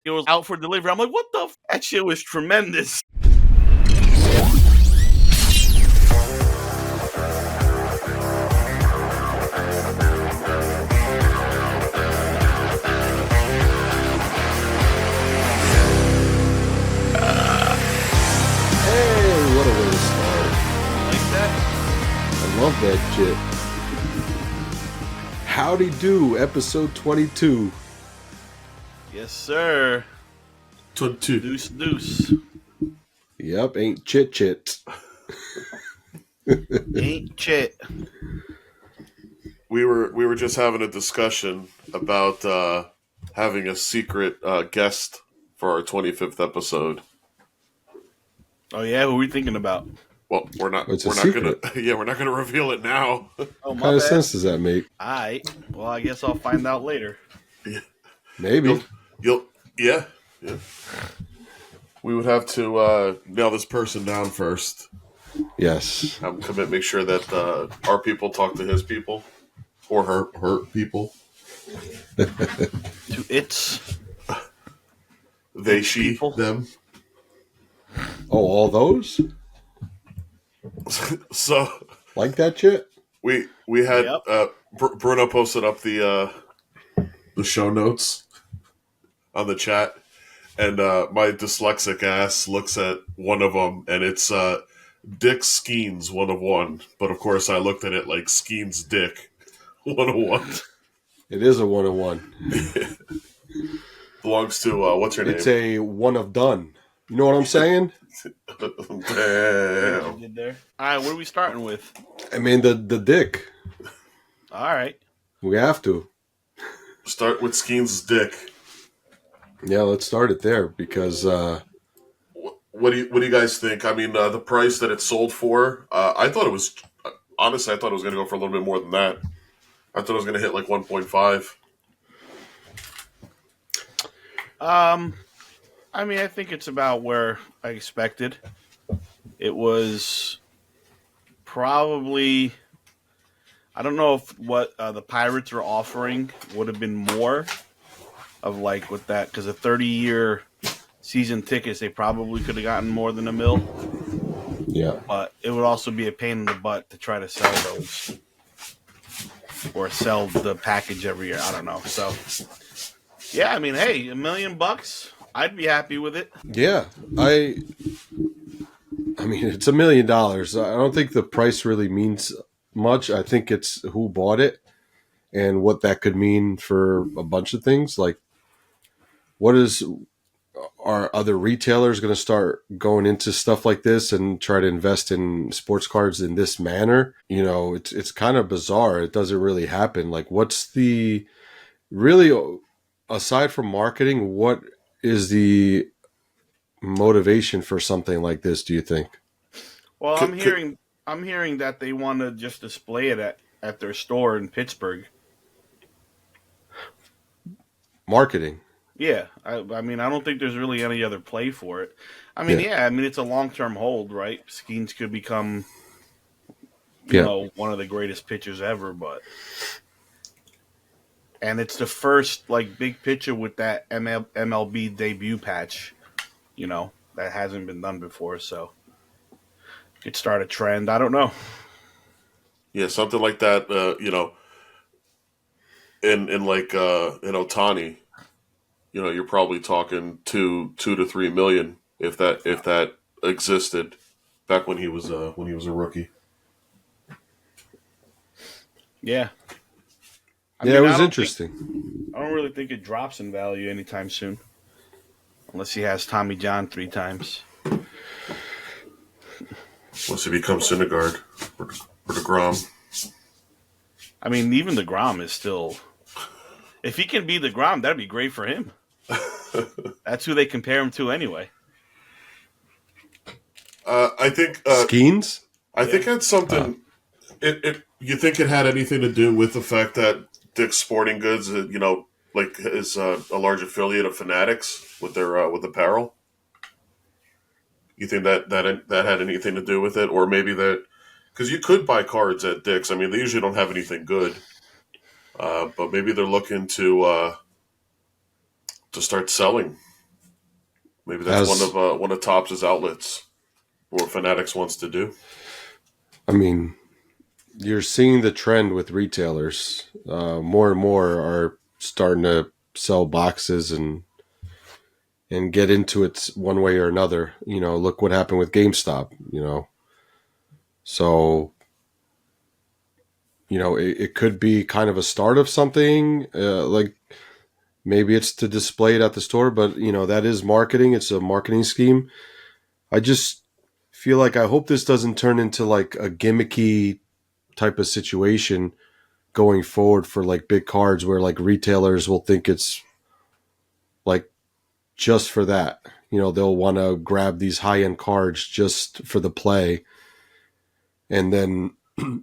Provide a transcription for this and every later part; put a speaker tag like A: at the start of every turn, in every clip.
A: it was out for delivery. I'm like, what the? That shit was tremendous.
B: Hey, what a way to start.
A: Like that.
B: I love that shit. Howdy do, episode 22.
A: Yes, sir.
C: 22.
A: Deuce.
B: Yep, ain't chit.
A: Ain't Chit.
C: We were just having a discussion about having a secret guest for our 25th episode.
A: Oh yeah, who are we thinking about?
C: Well, we're not
B: It's a
C: gonna
B: secret.
C: we're not gonna reveal it now.
A: Oh
B: What
A: my
B: kind of
A: bad.
B: sense does that make?
A: Alright. Well, I guess I'll find out later.
B: Maybe.
C: You'll yeah. We would have to nail this person down first.
B: Yes.
C: Have him commit, make sure that our people talk to his people or her people.
A: To its
C: They, she,
A: people.
C: them.
B: Oh, all those?
C: So
B: Like that shit?
C: we had
A: Yep.
C: Bruno posted up the show notes on the chat, and my dyslexic ass looks at one of them, and it's Dick Skenes 101. But of course, I looked at it like Skenes Dick 101.
B: It is a one-on-one.
C: Belongs to what's her
B: It's
C: name?
B: a one of done. You know what I'm saying?
C: Damn.
A: Did there. Alright, what are we starting with?
B: I mean, the dick.
A: Alright.
B: We have to.
C: Start with Skenes' dick.
B: Yeah, let's start it there because
C: What do you guys think? I mean, the price that it sold for, I thought it was honestly, I thought it was going to go for a little bit more than that. I thought it was going to hit like 1.5.
A: I mean, I think it's about where I expected. It was probably, I don't know if what the Pirates are offering would have been more of like with that, because a 30-year season tickets, they probably could have gotten more than $1 million,
B: yeah.
A: but it would also be a pain in the butt to try to sell those or sell the package every year. I don't know. So, yeah, I mean, hey, $1 million, I'd be happy with it.
B: Yeah, I mean, it's $1 million. I don't think the price really means much. I think it's who bought it and what that could mean for a bunch of things. Like, are other retailers going to start going into stuff like this and try to invest in sports cards in this manner? You know, it's kind of bizarre. It doesn't really happen. Like, what's the really, aside from marketing, what is the motivation for something like this, do you think?
A: Well, I'm hearing that they want to just display it at their store in Pittsburgh.
B: Marketing.
A: Yeah, I mean, I don't think there's really any other play for it. I mean, I mean, it's a long-term hold, right? Skenes could become, you know, one of the greatest pitchers ever, and it's the first like big pitcher with that MLB debut patch, you know, that hasn't been done before, so could start a trend. I don't know.
C: Yeah, something like that. You know, in Ohtani, you know, you're probably talking two to 3 million if that existed back when he was a rookie.
A: Yeah.
B: It was interesting.
A: I don't really think it drops in value anytime soon, unless he has Tommy John 3 times.
C: Once he becomes Syndergaard or DeGrom.
A: I mean, even DeGrom is still. If he can be DeGrom, that'd be great for him. That's who they compare him to anyway.
C: I think
B: Skenes?
C: I think it's something. You think it had anything to do with the fact that Dick's Sporting Goods, you know, like is a large affiliate of Fanatics with their with apparel? You think that had anything to do with it, or maybe that because you could buy cards at Dick's. I mean, they usually don't have anything good, but maybe they're looking to start selling Maybe that's one of Topps' outlets, or Fanatics wants to do.
B: I mean, you're seeing the trend with retailers. More and more are starting to sell boxes and get into it one way or another. Look what happened with GameStop. So it could be kind of a start of something. Like maybe it's to display it at the store, but that is marketing. It's a marketing scheme. I just feel like I hope this doesn't turn into like a gimmicky type of situation going forward for like big cards where like retailers will think it's like just for that. They'll want to grab these high-end cards just for the play and then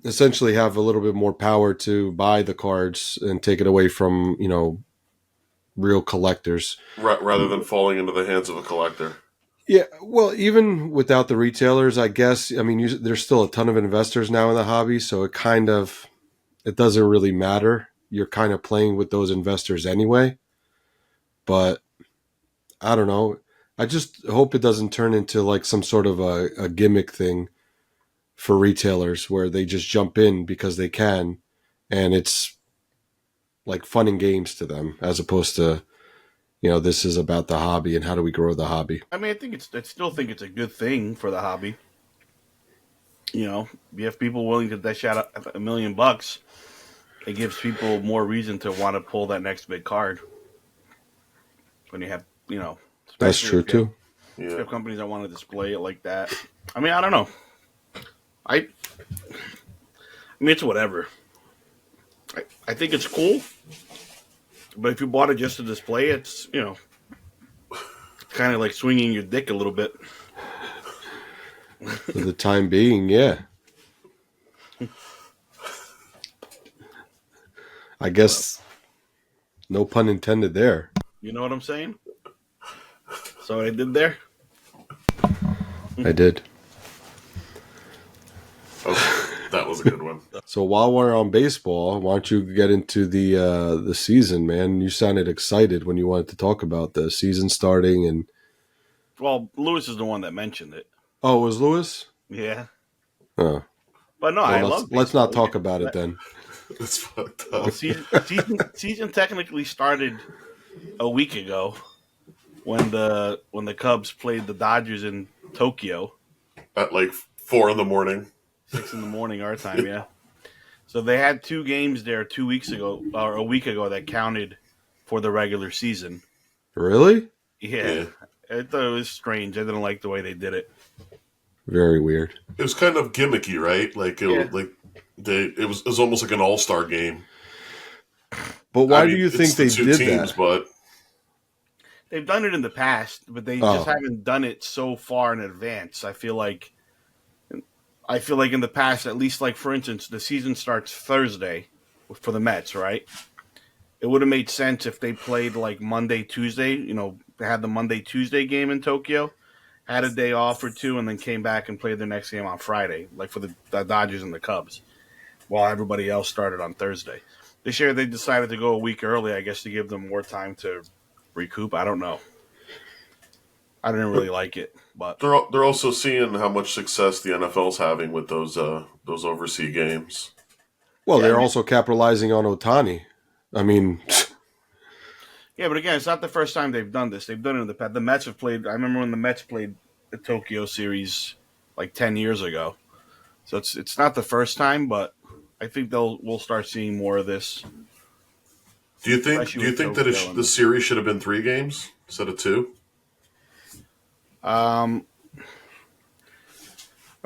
B: essentially have a little bit more power to buy the cards and take it away from, real collectors.
C: Rather than falling into the hands of a collector.
B: Yeah, well, even without the retailers, I guess, I mean, there's still a ton of investors now in the hobby, so it doesn't really matter. You're kind of playing with those investors anyway. But I don't know. I just hope it doesn't turn into like some sort of a gimmick thing for retailers where they just jump in because they can, and it's like fun and games to them as opposed to, this is about the hobby and how do we grow the hobby.
A: I mean, I still think it's a good thing for the hobby. You have people willing to dish out $1 million. It gives people more reason to want to pull that next big card. When you have,
B: that's true too.
A: You have companies that want to display it like that. I mean, I don't know. I mean, it's whatever. I think it's cool, but if you bought it just to display, it's kind of like swinging your dick a little bit.
B: For the time being, yeah. I guess no pun intended there.
A: You know what I'm saying? So what I did there?
B: I did.
C: Okay, that was a good one.
B: So while we're on baseball, why don't you get into the season, man? You sounded excited when you wanted to talk about the season starting and.
A: Well, Lewis is the one that mentioned it.
B: Oh, it was Lewis?
A: Yeah.
B: Oh.
A: But no, I love baseball.
B: Let's not talk about it then.
C: That's fucked up.
A: Well, season technically started a week ago when the Cubs played the Dodgers in Tokyo
C: at like 4 a.m.
A: 6 a.m. our time, yeah. So they had 2 games there 2 weeks ago or a week ago that counted for the regular season.
B: Really?
A: Yeah. I thought it was strange. I didn't like the way they did it.
B: Very weird.
C: It was kind of gimmicky, right? Like it was almost like an all-star game.
B: But why do you think they did that?
C: But
A: they've done it in the past, but they just haven't done it so far in advance. I feel like in the past, at least, like for instance, the season starts Thursday for the Mets, right? It would have made sense if they played like Monday, Tuesday. They had the Monday, Tuesday game in Tokyo, had a day off or two, and then came back and played their next game on Friday, like for the Dodgers and the Cubs, while everybody else started on Thursday. This year they decided to go a week early, I guess, to give them more time to recoup. I don't know. I didn't really like it, but
C: they're also seeing how much success the NFL's having with those overseas games.
B: Well, they're also capitalizing on Ohtani. I mean,
A: yeah, but again, it's not the first time they've done this. They've done it in the past. The Mets have played. I remember when the Mets played the Tokyo series like 10 years ago. So it's not the first time, but I think we'll start seeing more of this.
C: Do you think that the series should have been 3 games instead of 2?
A: I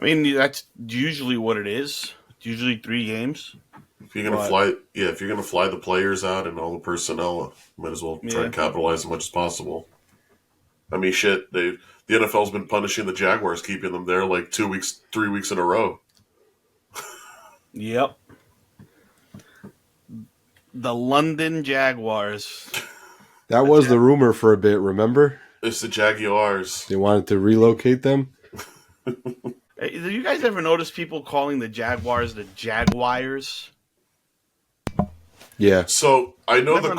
A: mean, that's usually what it is. It's usually 3 games.
C: If you're gonna fly the players out and all the personnel, might as well try and capitalize as much as possible. I mean, shit, the NFL's been punishing the Jaguars, keeping them there like 2 weeks, 3 weeks in a row.
A: Yep. The London Jaguars.
B: That was the rumor for a bit, remember?
C: It's the Jaguars.
B: They wanted to relocate them.
A: Hey, do you guys ever notice people calling the Jaguars the Jaguars?
B: Yeah.
C: So I know the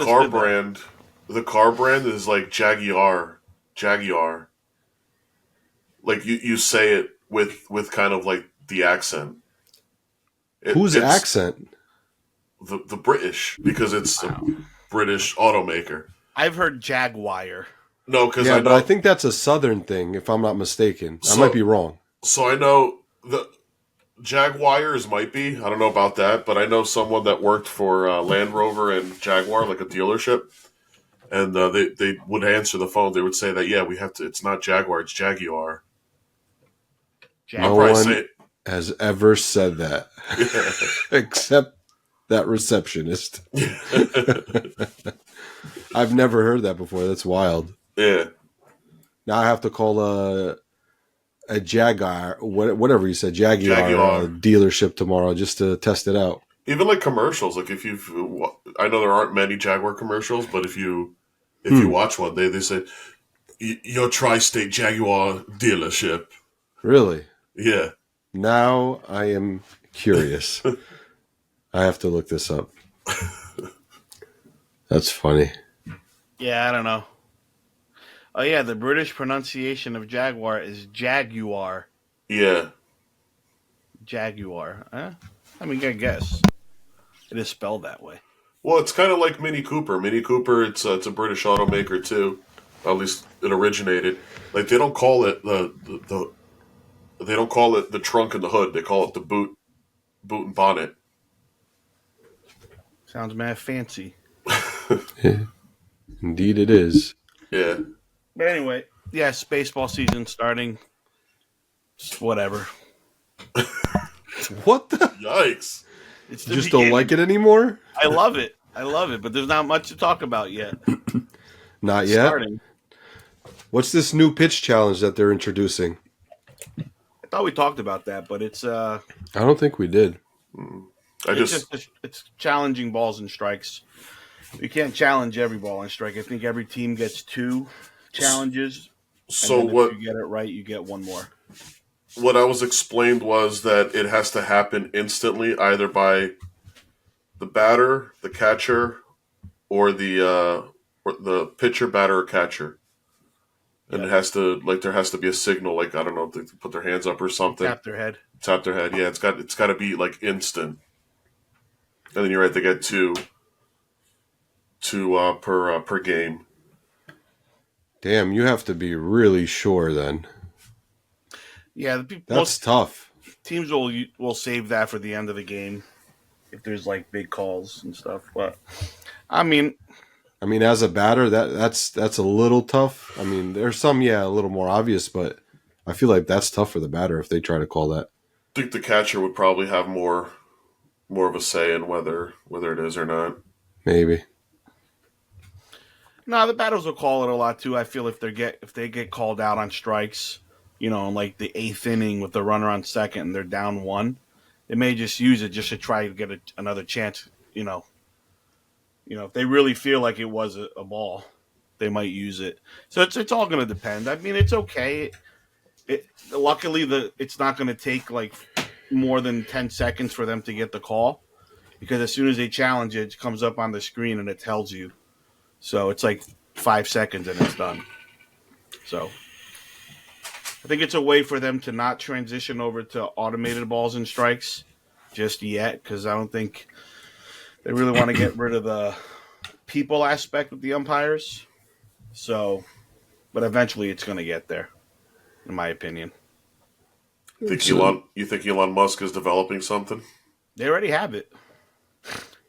C: car brand is like Jaguar. like you say it with kind of like the accent.
B: Whose
C: It's
B: accent?
C: the British, because it's a British automaker.
A: I've heard Jaguar.
C: No, because
B: Yeah,
C: I
B: but
C: know.
B: I think that's a Southern thing, if I'm not mistaken. I
C: So-
B: might be wrong.
C: So I know the Jaguars might be. I don't know about that, but I know someone that worked for Land Rover and Jaguar, like a dealership, and they would answer the phone. They would say that, yeah, we have to. It's not Jaguar, it's Jaguar.
A: Jaguar.
B: No
C: probably
B: one
C: say
B: has ever said that, except that receptionist. I've never heard that before. That's wild.
C: Yeah.
B: Now I have to call a Jaguar, whatever you said, Jaguar. Dealership tomorrow just to test it out.
C: Even like commercials, like if you've, I know there aren't many Jaguar commercials, but if you watch one, they say your tri-state Jaguar dealership.
B: Really?
C: Yeah.
B: Now I am curious. I have to look this up. That's funny.
A: Yeah, I don't know. Oh yeah, the British pronunciation of Jaguar is Jaguar.
C: Yeah.
A: Jaguar. I mean, I guess it is spelled that way.
C: Well, it's kind of like Mini Cooper. Mini Cooper, it's a British automaker too. At least it originated. Like they don't call it they don't call it the trunk and the hood. They call it the boot and bonnet.
A: Sounds mad fancy.
B: Indeed it is.
C: Yeah.
A: But anyway, yes, baseball season starting. Whatever.
B: What the?
C: Yikes.
A: It's
B: You just don't like it anymore?
A: I love it. But there's not much to talk about yet.
B: Not yet?
A: Starting.
B: What's this new pitch challenge that they're introducing?
A: I thought we talked about that, but it's
B: I don't think we did.
A: it's challenging balls and strikes. You can't challenge every ball and strike. I think every team gets 2 challenges.
C: So
A: if you get it right, you get 1 more.
C: What I was explained was that it has to happen instantly, either by the batter, the catcher, or the pitcher, batter, or catcher. And it has to, like, there has to be a signal, like, I don't know, if they put their hands up or something.
A: Tap their head.
C: Tap their head. Yeah, it's got to be like instant. And then you're right, they get two per game.
B: Damn, you have to be really sure then.
A: Yeah,
B: That's tough.
A: Teams will save that for the end of the game if there's like big calls and stuff. But I mean,
B: as a batter, that's a little tough. I mean, there's some a little more obvious, but I feel like that's tough for the batter if they try to call that.
C: I think the catcher would probably have more of a say in whether it is or not.
B: Maybe.
A: no, the batters will call it a lot too. I feel if they get called out on strikes, in like the 8th inning with the runner on second and they're down 1, they may just use it just to try to get another chance. If they really feel like it was a ball, they might use it. So it's all going to depend. I mean, it's okay. Luckily, it's not going to take like more than 10 seconds for them to get the call, because as soon as they challenge it, it comes up on the screen and it tells you. So it's like 5 seconds and it's done. So I think it's a way for them to not transition over to automated balls and strikes just yet, because I don't think they really want to get rid of the people aspect with the umpires. So, but eventually it's going to get there, in my opinion.
C: You think Elon Musk is developing something?
A: They already have it.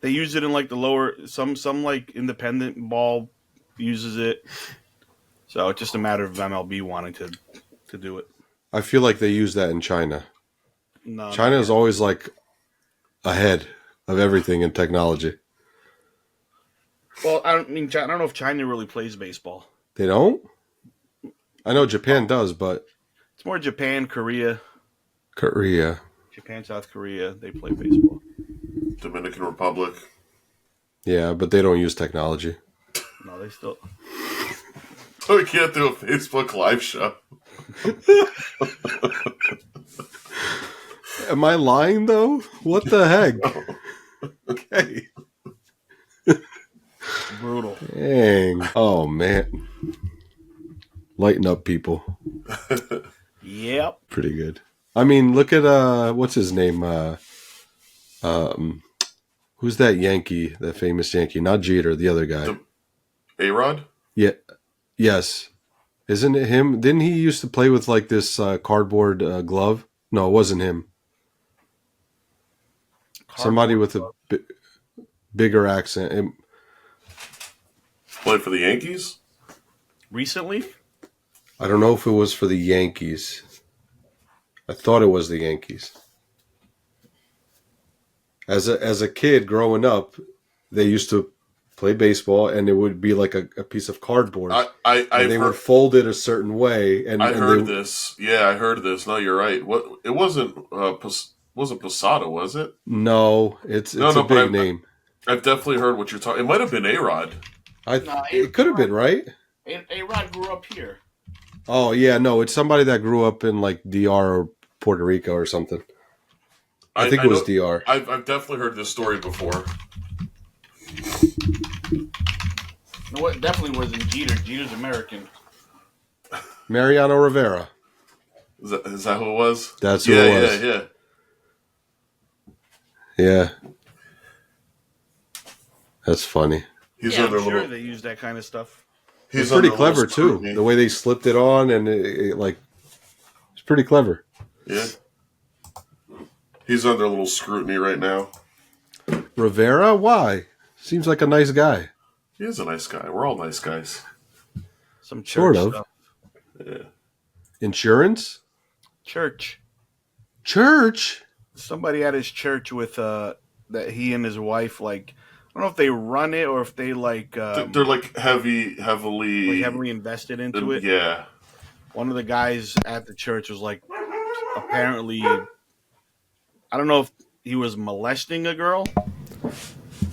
A: They use it in like the lower, some like independent ball uses it. So it's just a matter of MLB wanting to do it.
B: I feel like they use that in China.
A: No,
B: China is always like ahead of everything in technology.
A: Well, I don't know if China really plays baseball.
B: They don't? I know Japan does, but
A: It's more Japan, Korea. Japan, South Korea, they play baseball.
C: Dominican Republic.
B: Yeah, but they don't use technology.
A: No, they still.
C: We can't do a Facebook live show.
B: Am I lying though? What the heck? Okay.
A: Brutal.
B: Dang. Oh man. Lighten up, people.
A: Yep.
B: Pretty good. I mean, look at what's his name? Who's that Yankee? That famous Yankee? Not Jeter, the other guy.
C: A-Rod?
B: Yeah. Yes. Isn't it him? Didn't he used to play with like this cardboard glove? No, it wasn't him. Somebody with a bigger accent.
C: Played for the Yankees?
A: Recently?
B: I don't know if it was for the Yankees. I thought it was the Yankees. As a kid growing up, they used to play baseball, and it would be like a piece of cardboard. Would fold it a certain way. And
C: I heard this. Yeah, I heard this. No, you're right. What? It wasn't Posada, was it?
B: No, it's a big name.
C: I've definitely heard what you're talking. It might have been A-Rod.
B: It could have been, right?
A: A-Rod grew up here.
B: Oh yeah, no, it's somebody that grew up in like DR or Puerto Rico or something. I think it was DR.
C: I've definitely heard this story before.
A: No, it definitely wasn't Jeter. Jeter's American.
B: Mariano Rivera.
C: Is that who it was?
B: That's who it was. Yeah. That's funny.
A: I'm sure they use that kind of stuff.
B: It's pretty clever too. The way they slipped it on, and it's pretty clever.
C: Yeah. He's under a little scrutiny right now.
B: Rivera? Why? Seems like a nice guy.
C: He is a nice guy. We're all nice guys.
A: Some church
B: sort of
A: stuff.
C: Yeah.
B: Insurance?
A: Church. Somebody at his church with that he and his wife like. I don't know if they run it or if they like.
C: They're like heavily
A: invested into it.
C: Yeah.
A: One of the guys at the church was like, apparently, I don't know if he was molesting a girl,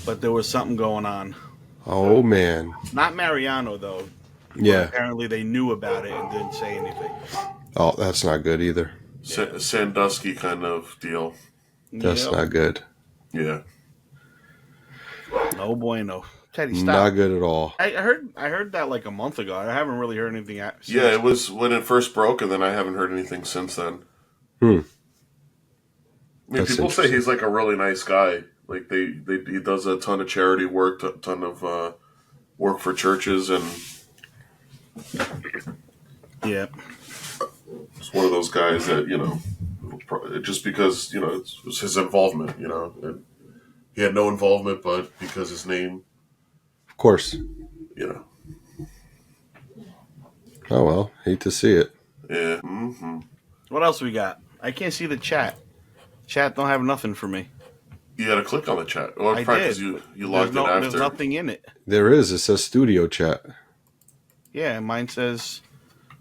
A: but there was something going on.
B: Oh man.
A: Not Mariano though.
B: Yeah.
A: Apparently they knew about it and didn't say anything.
B: Oh, that's not good either.
C: Sandusky kind of deal.
B: That's not good.
C: Yeah.
A: No bueno. Teddy, stop.
B: Not good at all.
A: I heard that like a month ago. I haven't really heard anything.
C: Yeah, it was when it first broke, and then I haven't heard anything since then.
B: I
C: mean,
B: That's
C: people say he's like a really nice guy. Like he does a ton of charity work, a ton of work for churches, and
A: yeah,
C: it's one of those guys that just because it was his involvement, and he had no involvement, but because his name,
B: of course, Oh well, hate to see it.
C: Yeah. Mm-hmm.
A: What else we got? I can't see the chat. Chat don't have nothing for me.
C: You got to click on the chat. Or
A: I
C: probably
A: did.
C: because you logged in after.
A: There's nothing in it.
B: There is. It says studio chat.
A: Yeah, mine says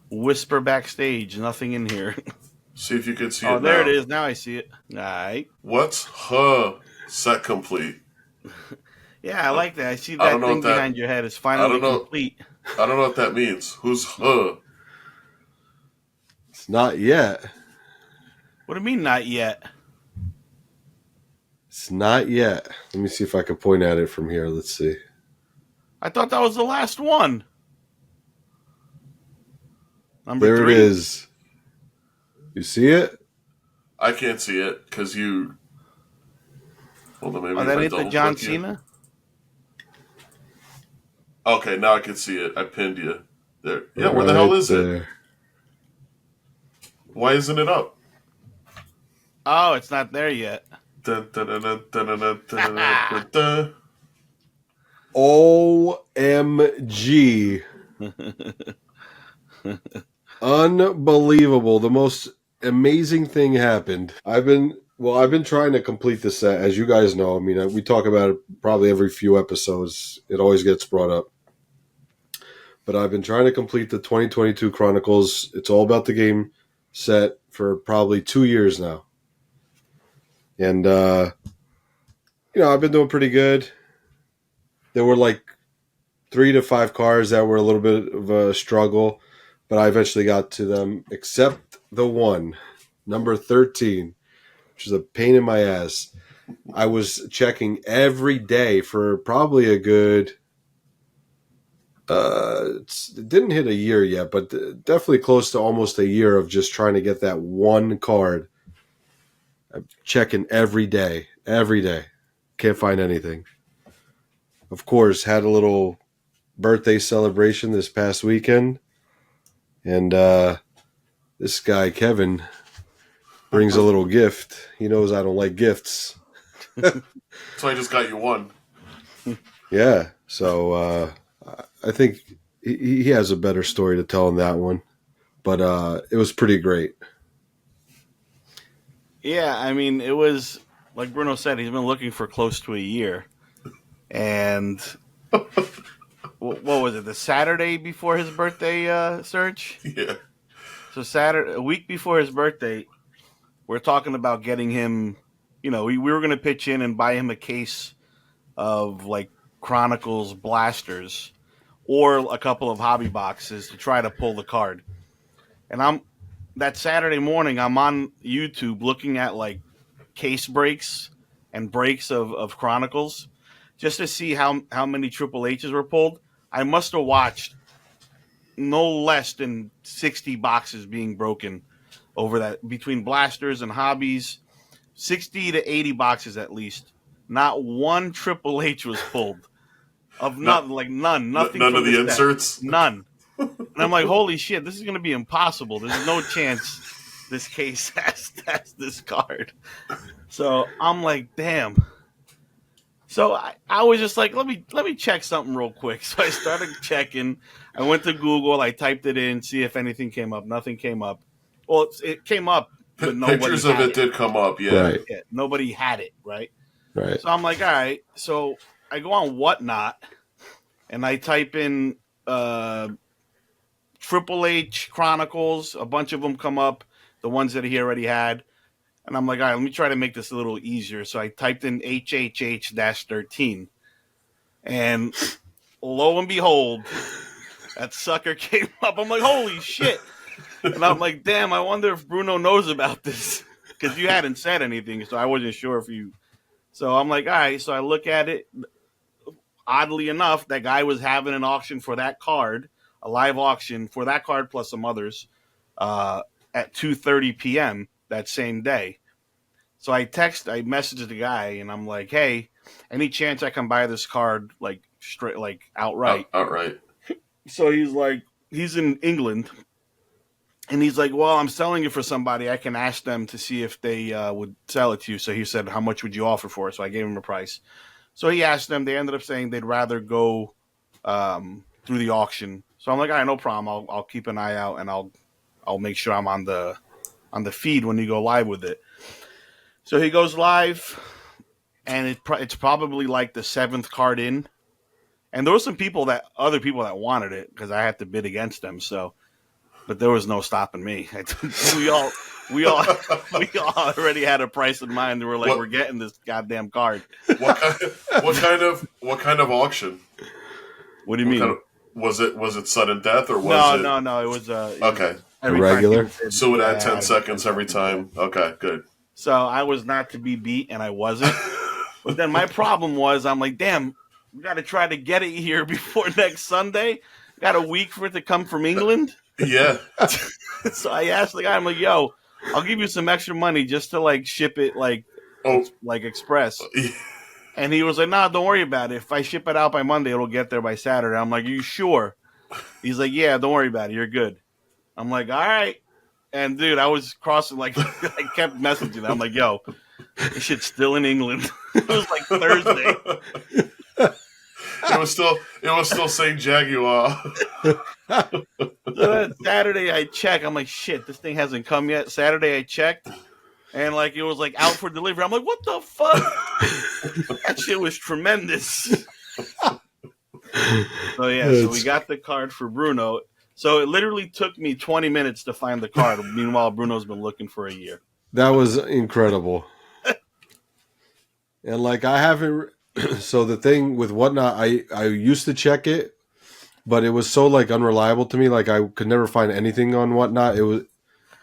A: whisper backstage. Nothing in here.
C: See if you can see it.
A: Oh, there it is. Now I see it. All right.
C: What's set complete?
A: Yeah, I like that. I see that thing behind your head is finally complete.
C: I don't know what that means. Who's
B: It's not yet.
A: What do you mean, not yet?
B: It's not yet. Let me see if I can point at it from here. Let's see.
A: I thought that was the last one. Number
B: there
A: 3.
B: It is. You see it?
C: I can't see it because you. Hold on, maybe.
A: Oh, that ain't the John Cena?
C: Okay, now I can see it. I pinned you. There. Yeah, where the hell is it? Why isn't it up?
A: Oh, it's not there yet.
B: OMG. Unbelievable. The most amazing thing happened. I've been trying to complete this set, as you guys know. I mean, we talk about it probably every few episodes. It always gets brought up. But I've been trying to complete the 2022 Chronicles. It's all about the game set for probably 2 years now. And, I've been doing pretty good. There were like 3 to 5 cards that were a little bit of a struggle, but I eventually got to them, except the one, number 13, which is a pain in my ass. I was checking every day for probably a good It didn't hit a year yet, but definitely close to almost a year of just trying to get that one card. I'm checking every day. Can't find anything. Of course, had a little birthday celebration this past weekend, and this guy Kevin brings a little gift. He knows I don't like gifts.
C: So I just got you one.
B: Yeah, so I think he has a better story to tell on that one, but it was pretty great.
A: Yeah, I mean, it was like Bruno said. He's been looking for close to a year, and what was it? The Saturday before his birthday, Serge?
C: Yeah.
A: So Saturday, a week before his birthday, we're talking about getting him. You know, we were going to pitch in and buy him a case of like Chronicles blasters or a couple of hobby boxes to try to pull the card. And that Saturday morning, I'm on YouTube looking at like case breaks and breaks of Chronicles just to see how many Triple H's were pulled. I must have watched no less than 60 boxes being broken over that between blasters and hobbies, 60 to 80 boxes at least. Not one Triple H was pulled. Nothing.
C: None of the inserts?
A: None. And I'm like, holy shit, this is going to be impossible. There's no chance this case has this card. So I'm like, damn. So I was just like, let me check something real quick. So I started checking. I went to Google. I typed it in, see if anything came up. Nothing came up. Well, it came up, but nobody
C: Pictures of it did come up, yeah.
B: Right.
A: Yeah, nobody had it, right?
B: Right.
A: So I'm like, all right. So I go on Whatnot, and I type in Triple H Chronicles. A bunch of them come up, the ones that he already had. And I'm like, all right, let me try to make this a little easier. So I typed in HHH-13. And lo and behold, that sucker came up. I'm like, holy shit. And I'm like, damn, I wonder if Bruno knows about this. Because you hadn't said anything, so I wasn't sure if you... So I'm like, all right. So I look at it. Oddly enough, that guy was having an auction for that card, a live auction for that card plus some others at 2:30 p.m. that same day. So I messaged the guy, and I'm like, hey, any chance I can buy this card like straight, like outright?
C: Outright.
A: So he's like, he's in England, and he's like, well, I'm selling it for somebody. I can ask them to see if they would sell it to you. So he said, how much would you offer for it? So I gave him a price. So he asked them. They ended up saying they'd rather go through the auction. So I'm like, all right, no problem. I'll keep an eye out, and I'll make sure I'm on the feed when you go live with it. So he goes live, and it's probably like the 7th card in. And there were some other people that wanted it because I had to bid against them. So, but there was no stopping me. we all already had a price in mind. And we're like, we're getting this goddamn card.
C: What kind of auction?
A: What do you mean?
C: Was it sudden death or was it?
A: No. It was
C: okay.
B: Regular.
C: So it had 10 seconds every time. Okay, good.
A: So I was not to be beat, and I wasn't. But then my problem was, I'm like, damn, we got to try to get it here before next Sunday. Got a week for it to come from England.
C: Yeah.
A: So I asked the guy, I'm like, yo, I'll give you some extra money just to like ship it like express. And he was like, nah, don't worry about it. If I ship it out by Monday, it'll get there by Saturday. I'm like, are you sure? He's like, yeah, don't worry about it. You're good. I'm like, all right. And dude, I was crossing, like, I kept messaging. I'm like, yo, this shit's still in England. It was like Thursday.
C: It was still saying Jaguar.
A: So then Saturday I check. I'm like, shit, this thing hasn't come yet. Saturday I checked, and like it was like out for delivery. I'm like, what the fuck? That shit was tremendous. So yeah, so we got the card for Bruno. So it literally took me 20 minutes to find the card. Meanwhile, Bruno's been looking for a year.
B: That was incredible. And like I haven't. So the thing with Whatnot, I used to check it, but it was so like unreliable to me. Like I could never find anything on Whatnot. It was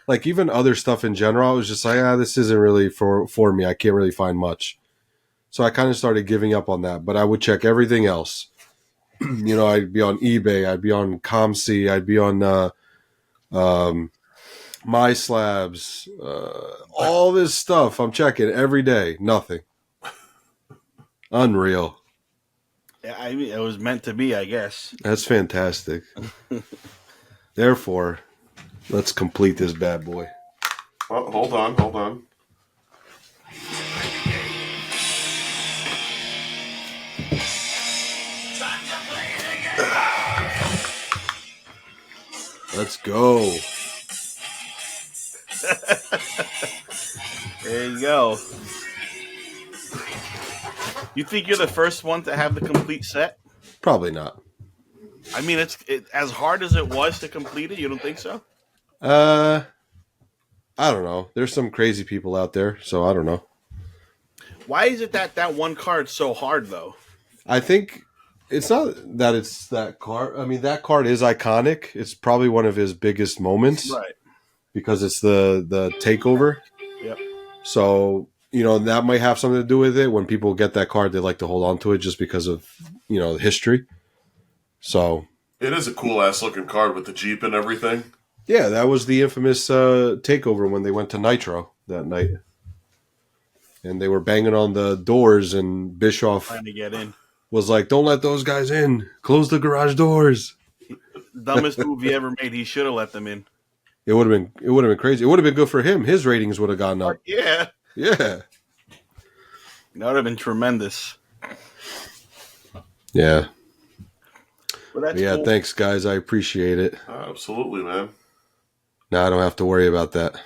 B: like even other stuff in general. I was just like, this isn't really for me. I can't really find much. So I kind of started giving up on that. But I would check everything else. I'd be on eBay, I'd be on ComC, I'd be on My Slabs, all this stuff. I'm checking every day. Nothing. Unreal.
A: Yeah, I mean, it was meant to be, I guess.
B: That's fantastic. Therefore, let's complete this bad boy.
C: Oh, hold on.
B: Let's go.
A: There you go. You think you're the first one to have the complete set?
B: Probably not.
A: I mean, as hard as it was to complete it. You don't think so?
B: I don't know. There's some crazy people out there, so I don't know.
A: Why is it that one card's so hard though?
B: I think it's not that it's that card. I mean, that card is iconic. It's probably one of his biggest moments,
A: Right.
B: Because it's the takeover.
A: Yep.
B: So, that might have something to do with it. When people get that card, they like to hold on to it just because of, the history. So.
C: It is a cool ass looking card with the Jeep and everything.
B: Yeah, that was the infamous takeover when they went to Nitro that night. And they were banging on the doors, and Bischoff
A: Trying to get in.
B: was like, "Don't let those guys in. Close the garage doors."
A: Dumbest move he ever made. He should have let them in.
B: It would have been crazy. It would have been good for him. His ratings would have gone up.
A: Yeah.
B: Yeah.
A: That would have been tremendous.
B: Yeah.
A: Well, that's
B: Yeah,
A: cool.
B: thanks guys. I appreciate it.
C: Absolutely, man.
B: Now I don't have to worry about that.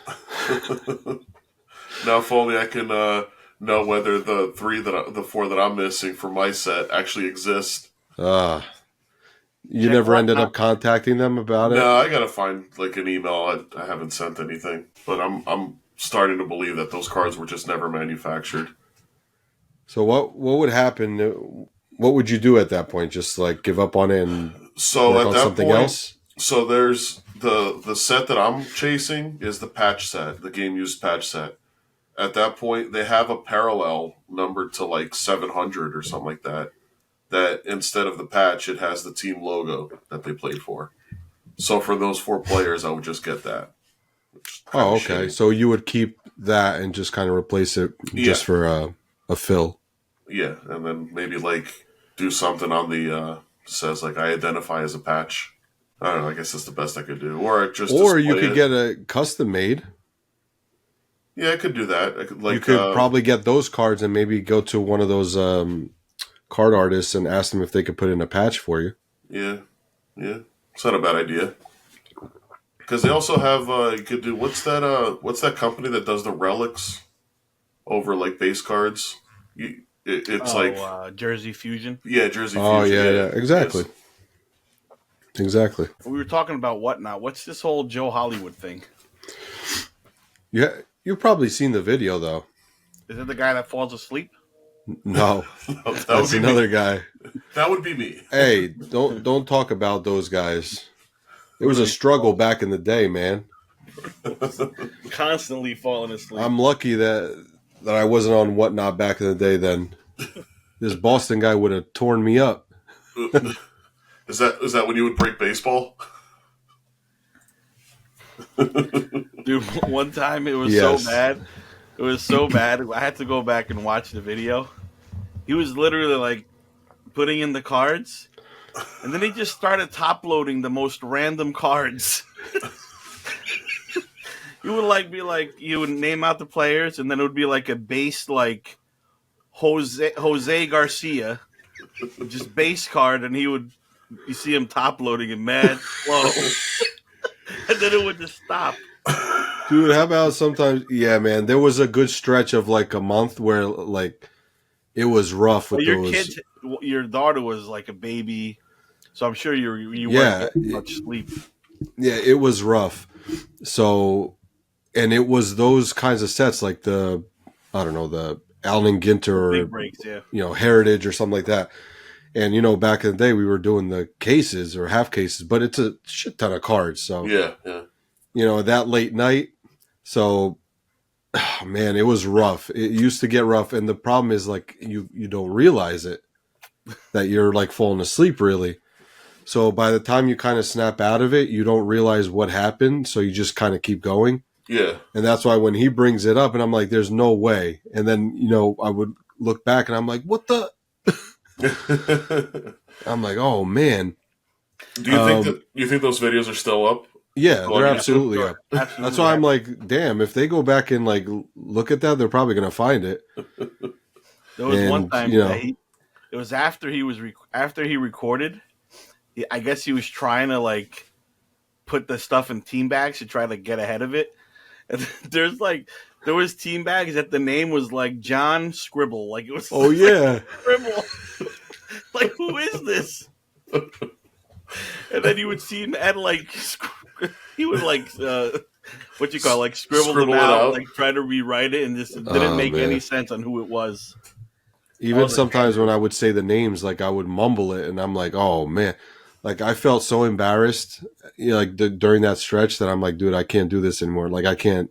C: Now, if only I can know whether the four that I'm missing for my set actually exist.
B: You
A: Check
B: never
A: what
B: ended
A: not-
B: up contacting them about it?
C: No, I gotta find like an email. I haven't sent anything, but I'm starting to believe that those cards were just never manufactured.
B: So what would happen? What would you do at that point? Just like give up on it and
C: So
B: work
C: at
B: on
C: that
B: something
C: point,
B: else?
C: so there's the set that I'm chasing is the patch set, the game used patch set. At that point, they have a parallel numbered to like 700 or something like that. That instead of the patch, it has the team logo that they played for. So for those 4 players, I would just get that.
B: Oh, okay.
C: Shitty.
B: So you would keep that and just kind of replace it just for a fill.
C: Yeah, and then maybe like do something on the says like I identify as a patch. I don't know. I guess that's the best I could do, or just
B: Or you
C: display
B: could
C: it.
B: get a custom made.
C: Yeah, I could do that. I could like
B: You could probably get those cards and maybe go to one of those card artists and ask them if they could put in a patch for you.
C: Yeah, it's not a bad idea. Because they also have you could do what's that company that does the relics over like base cards? It's like
A: Jersey Fusion.
C: yeah, Jersey
B: Oh,
C: Fusion.
B: yeah, exactly.
C: Yes.
B: Exactly.
A: We were talking about whatnot. What's this whole Joe Hollywood thing?
B: Yeah, you've probably seen the video though.
A: Is it the guy that falls asleep?
B: No,
C: That would
B: that's
C: be
B: another
C: me.
B: guy.
C: That would be me.
B: Hey, don't talk about those guys. It was a struggle back in the day, man.
A: Constantly falling asleep.
B: I'm lucky that I wasn't on Whatnot back in the day. Then this Boston guy would have torn me up.
C: Is that when you would break baseball?
A: Dude, one time it was
B: Yes.
A: so bad. It was so bad. I had to go back and watch the video. He was literally like putting in the cards, and then he just started top loading the most random cards. You would you would name out the players, and then it would be like a base like Jose Garcia, just base card, and you see him top loading it mad slow, and then it would just stop.
B: Dude, how about sometimes? Yeah, man. There was a good stretch of like a month where like it was rough with those.
A: Your daughter was like a baby, so I'm sure you
B: Yeah.
A: weren't getting much sleep.
B: Yeah, it was rough. So, and it was those kinds of sets like the Allen Ginter
A: Big
B: or
A: breaks, yeah.
B: Heritage or something like that. And back in the day we were doing the cases or half cases, but it's a shit ton of cards. So
C: Yeah.
B: that late night. So, man, it was rough. It used to get rough, and the problem is like you don't realize it that you're like falling asleep really. So by the time you kind of snap out of it, you don't realize what happened. So you just kind of keep going.
C: Yeah.
B: And that's why when he brings it up and I'm like, there's no way. And then, I would look back and I'm like, what the? I'm like, oh man.
C: Do you think those videos are still up?
B: Yeah,
C: Well,
B: they're
C: I mean,
B: absolutely up.
A: Absolutely.
B: That's why I'm like, damn, if they go back and like look at that, they're probably going to find it.
A: There was one
B: And,
A: time that it was after he recorded. I guess he was trying to like put the stuff in team bags to try to get ahead of it. And there was team bags that the name was like John Scribble. Like it was.
B: Oh yeah,
A: Scribble. Like who is this? And then you would see him add like he would like what you call like scribble them out, like try to rewrite it, and just didn't make any sense on who it was.
B: Even sometimes when I would say the names, like I would mumble it, and I'm like, oh man, like I felt so embarrassed, during that stretch that I'm like, dude, I can't do this anymore. Like I can't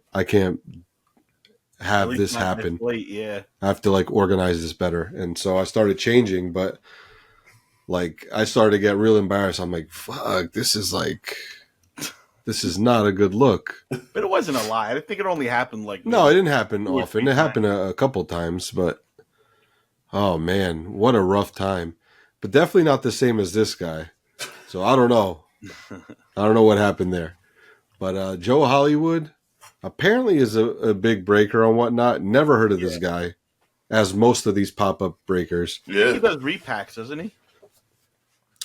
B: have this happen.
A: Yeah,
B: I have to like organize this better, and so I started changing, but. Like I started to get real embarrassed. I'm like, fuck, this is not a good look.
A: But it wasn't a lie. I think it only happened like
B: no, it didn't happen often. It happened a couple times, but oh man, what a rough time. But definitely not the same as this guy. So I don't know. I don't know what happened there. But Joe Hollywood apparently is a big breaker on whatnot. Never heard of this guy, as most of these pop-up breakers.
C: Yeah,
A: he does repacks, doesn't he?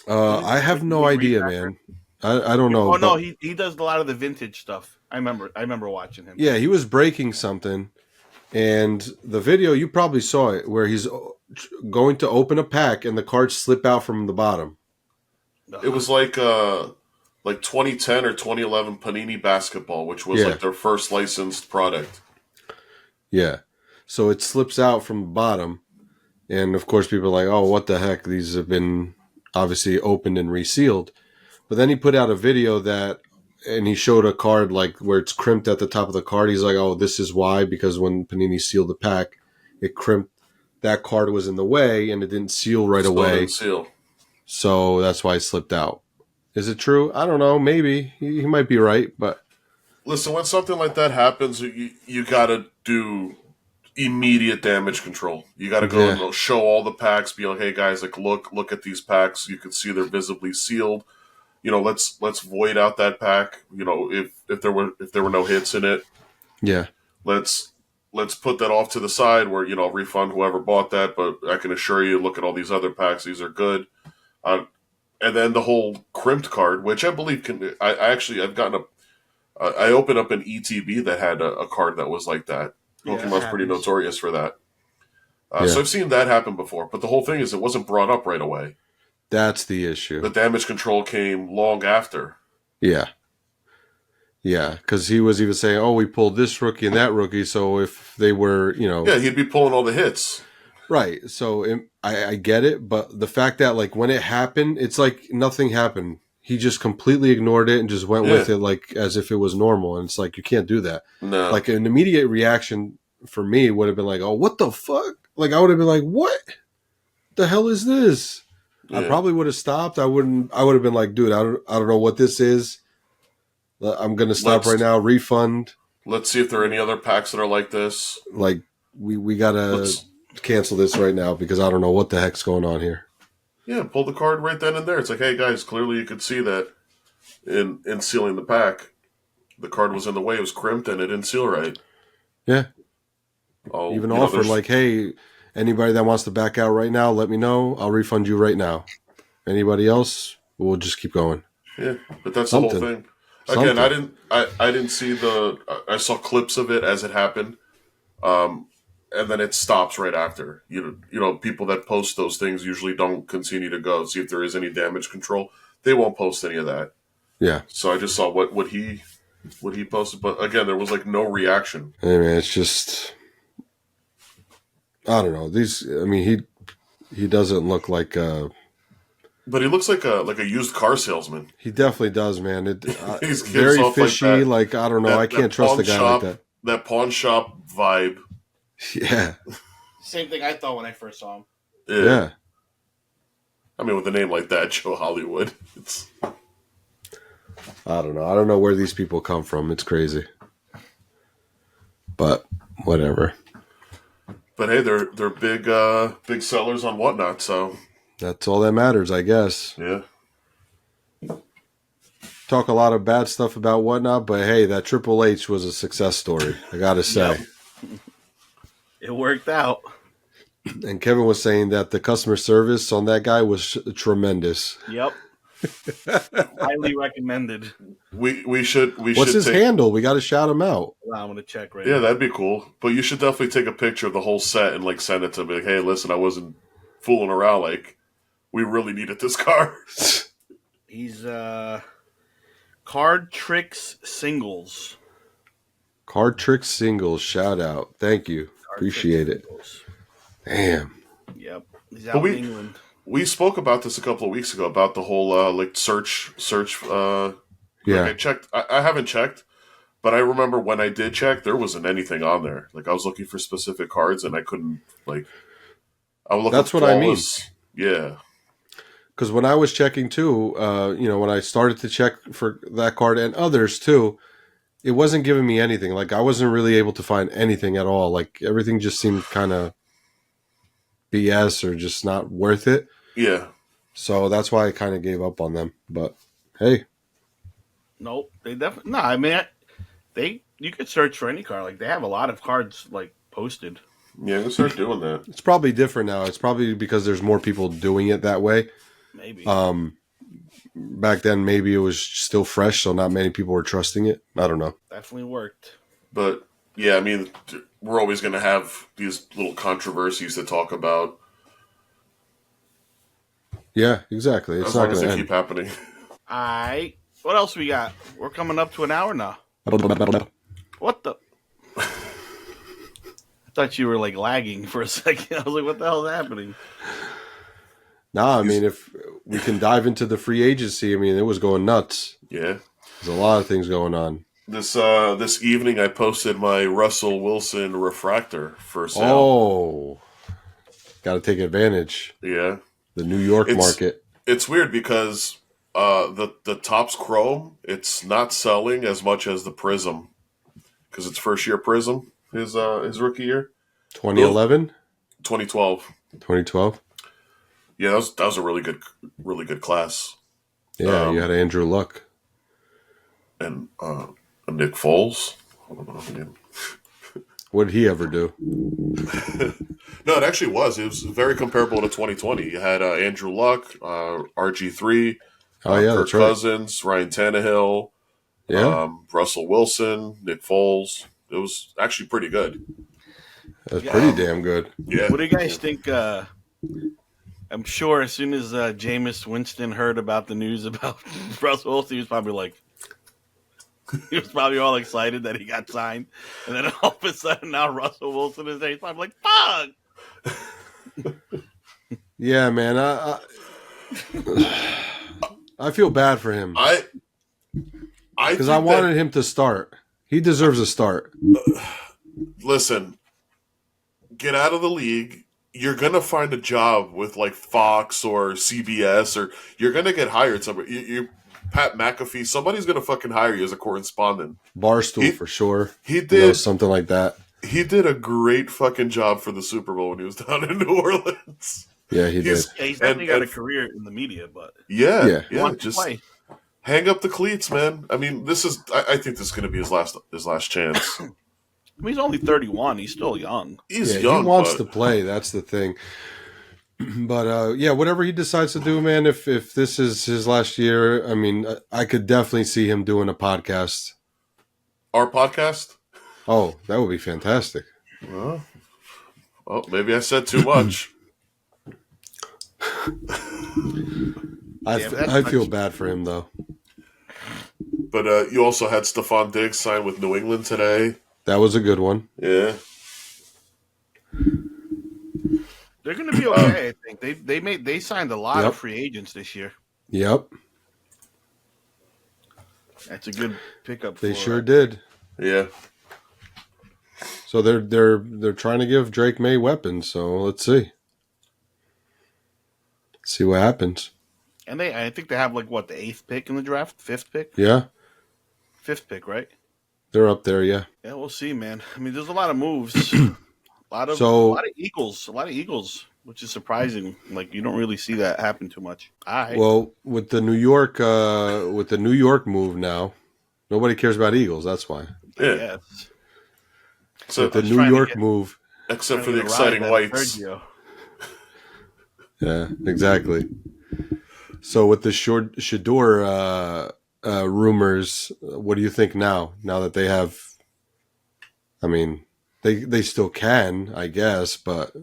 B: I have no idea, man. I don't know.
A: Oh no, he does a lot of the vintage stuff. I remember watching him.
B: Yeah, he was breaking something, and the video you probably saw it where he's going to open a pack and the cards slip out from the bottom.
C: It was like 2010 or 2011 Panini basketball, which was like their first licensed product.
B: Yeah, so it slips out from the bottom, and of course people are like, "Oh, what the heck? These have been." Obviously opened and resealed, but then he put out a video and he showed a card like where it's crimped at the top of the card. He's like, oh, this is why, because when Panini sealed the pack, it crimped. That card was in the way and it didn't seal right away.
C: Didn't seal.
B: So that's why it slipped out. Is it true? I don't know. Maybe he might be right, but
C: listen, when something like that happens, you got to do immediate damage control. You got to go and show all the packs. Be like, hey guys, like look at these packs. You can see they're visibly sealed. Let's void out that pack. If there were no hits in it.
B: Yeah.
C: Let's put that off to the side where refund whoever bought that. But I can assure you, look at all these other packs. These are good. And then the whole crimped card, which I believe I've gotten I opened up an ETB that had a card that was like that. Pokemon's pretty notorious for that. So I've seen that happen before. But the whole thing is it wasn't brought up right away.
B: That's the issue.
C: The damage control came long after.
B: Yeah. Yeah, because he was even saying, oh, we pulled this rookie and that rookie, so if they were,
C: Yeah, he'd be pulling all the hits.
B: Right. So I get it, but the fact that, like, when it happened, it's like nothing happened. He just completely ignored it and just went with it like as if it was normal. And it's like, you can't do that. No. Like, an immediate reaction for me would have been like, oh, what the fuck? Like, I would have been like, what the hell is this? Yeah. I probably would have stopped. I would have been like, dude, I don't know what this is. I'm going to stop right now, refund.
C: Let's see if there are any other packs that are like this.
B: Like, we got to cancel this right now because I don't know what the heck's going on here.
C: Yeah, pull the card right then and there. It's like, hey, guys, clearly you could see that in sealing the pack, the card was in the way. It was crimped and it didn't seal right.
B: Yeah. Even offered like, hey, anybody that wants to back out right now, let me know. I'll refund you right now. Anybody else, we'll just keep going.
C: Yeah, but that's the whole thing. Again, I didn't see I saw clips of it as it happened. And then it stops right after. People that post those things usually don't continue to go see if there is any damage control. They won't post any of that. Yeah. So I just saw what he posted, but again, there was like no reaction.
B: Hey man, it's just I don't know. He doesn't look like
C: but he looks like a used car salesman.
B: He definitely does, man. He's very fishy. Like I don't know. I can't trust a guy like that.
C: That pawn shop vibe.
B: Yeah.
A: Same thing I thought when I first saw him.
B: Yeah.
C: I mean, with a name like that, Joe Hollywood, it's
B: I don't know. I don't know where these people come from. It's crazy. But whatever.
C: But hey, they're big sellers on Whatnot, so
B: That's all that matters, I guess.
C: yeah.
B: Talk a lot of bad stuff about Whatnot, but hey, that Triple H was a success story, I gotta say.
A: Yep. It worked out.
B: And Kevin was saying that the customer service on that guy was tremendous.
A: Yep. Highly recommended.
C: We should
B: What's his handle? We got to shout him out.
A: Well, I'm gonna check right
C: Yeah,
A: now.
C: that'd be cool. But you should definitely take a picture of the whole set and like send it to me. Like, hey, listen, I wasn't fooling around. Like, we really needed this car.
A: He's Card Tricks Singles.
B: Card Trick Singles, shout out. Thank you.
A: Card
B: Appreciate
A: Tricks
B: it.
A: Singles.
B: Damn.
A: Yep. He's
C: But
A: out in England.
C: We spoke about this a couple of weeks ago about the whole like search.
B: Yeah.
C: Like I checked. I haven't checked, but I remember when I did check, there wasn't anything on there. Like I was looking for specific cards and I couldn't like. I was looking.
B: That's what I mean.
C: Yeah.
B: Because when I was checking too, when I started to check for that card and others too, it wasn't giving me anything. Like I wasn't really able to find anything at all. Like everything just seemed kind of BS or just not worth it.
C: Yeah.
B: So that's why I kind of gave up on them. But hey,
A: Nope. They definitely no. I mean, you could search for any card. Like they have a lot of cards like posted.
C: Yeah, we'll start doing that.
B: it's probably different now. It's probably because there's more people doing it that way.
A: Maybe.
B: Back then, maybe it was still fresh, so not many people were trusting it. I don't know.
A: Definitely worked.
C: But yeah, I mean, we're always going to have these little controversies to talk about.
B: Yeah, exactly. It's
C: As
B: not
C: long as
B: going to
C: they
B: end.
C: keep happening.
A: All right. What else we got? We're coming up to an hour now. What the? I thought you were like lagging for a second. I was like, what the hell is happening?
B: Nah, I mean, if we can dive into the free agency, I mean, it was going nuts.
C: Yeah.
B: There's a lot of things going on.
C: This evening, I posted my Russell Wilson refractor for sale.
B: Oh, got to take advantage.
C: Yeah.
B: The New York market.
C: It's weird because the Topps Chrome, it's not selling as much as the Prism because it's first year Prism, his rookie year.
B: 2011?
C: 2012.
B: 2012?
C: Yeah, that was a really good class.
B: Yeah, you had Andrew Luck.
C: And Nick Foles. Hold on again.
B: What did he ever do?
C: No, it actually was. It was very comparable to 2020. You had Andrew Luck, RG3, Kirk
B: That's right.
C: Cousins, Ryan Tannehill, Russell Wilson, Nick Foles. It was actually pretty good.
B: That's pretty damn good.
C: Yeah.
A: What do you guys think? I'm sure as soon as Jameis Winston heard about the news about Russell Wilson, he was probably all excited that he got signed. And then all of a sudden now Russell Wilson is there. He's probably like, fuck!
B: Yeah, man. I feel bad for him. Because I wanted him to start. He deserves a start.
C: Listen, get out of the league. You're going to find a job with like Fox or CBS, or you're going to get hired somewhere. You Pat McAfee, somebody's going to fucking hire you as a correspondent.
B: Barstool for sure.
C: He did.
B: Something like that.
C: He did a great fucking job for the Super Bowl when he was down in New Orleans.
B: Yeah, he did.
A: Yeah, he's definitely got a career in the media, but
C: Yeah.
A: Just play.
C: Hang up the cleats, man. I mean, I think this is going to be his last chance.
A: I mean, he's only 31. He's still young.
C: He's young.
B: He wants to play. That's the thing. But whatever he decides to do, man. If this is his last year, I mean, I could definitely see him doing a podcast.
C: Our podcast?
B: Oh, that would be fantastic.
C: Well, maybe I said too much.
B: I feel bad for him though.
C: But you also had Stephon Diggs sign with New England today.
B: That was a good one.
C: Yeah.
A: They're going to be okay, I think. They signed a lot of free agents this year.
B: Yep.
A: That's a good pickup.
B: They sure did.
C: Yeah.
B: So they're trying to give Drake May weapons. So let's see. See what happens.
A: And I think they have like what, the 8th pick in the draft, 5th pick,
B: Yeah,
A: 5th pick, right?
B: they're up there. Yeah.
A: Yeah, we'll see, man. I mean, there's a lot of moves, a lot of
B: So,
A: Eagles, which is surprising. Like you don't really see that happen too much. All right.
B: well, with the New York move now, nobody cares about Eagles. That's why.
C: Yeah.
A: Yes.
C: So
B: With the
A: was
B: New
A: trying to
B: York
A: get-
B: move,
C: except for
A: Trying
C: the
A: to get a rise
C: exciting
A: out of
C: whites.
A: Sergio.
B: yeah, exactly. So with the Shador rumors, what do you think now? Now that they have, I mean, they still can, I guess, but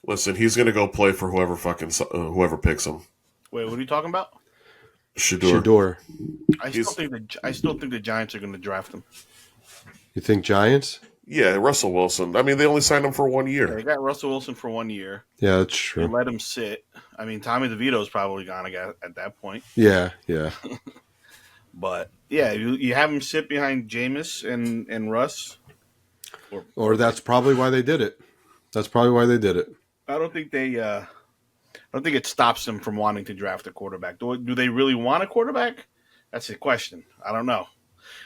C: Listen, he's gonna go play for whoever picks him.
A: Wait, what are you talking about?
C: Shador.
A: I
C: He's-
A: still think the Giants are going to draft him.
B: you think Giants?
C: Yeah, Russell Wilson. I mean, they only signed him for 1
A: Yeah,
C: year.
A: they got Russell Wilson for 1 year.
B: Yeah, that's
A: They
B: true.
A: let him sit. I mean, Tommy DeVito's probably gone again at that point.
B: Yeah.
A: But yeah, you have him sit behind Jameis and Russ.
B: Or that's probably why they did it. That's probably why they did it.
A: I don't think it stops them from wanting to draft a quarterback. Do they really want a quarterback? That's the question. I don't know.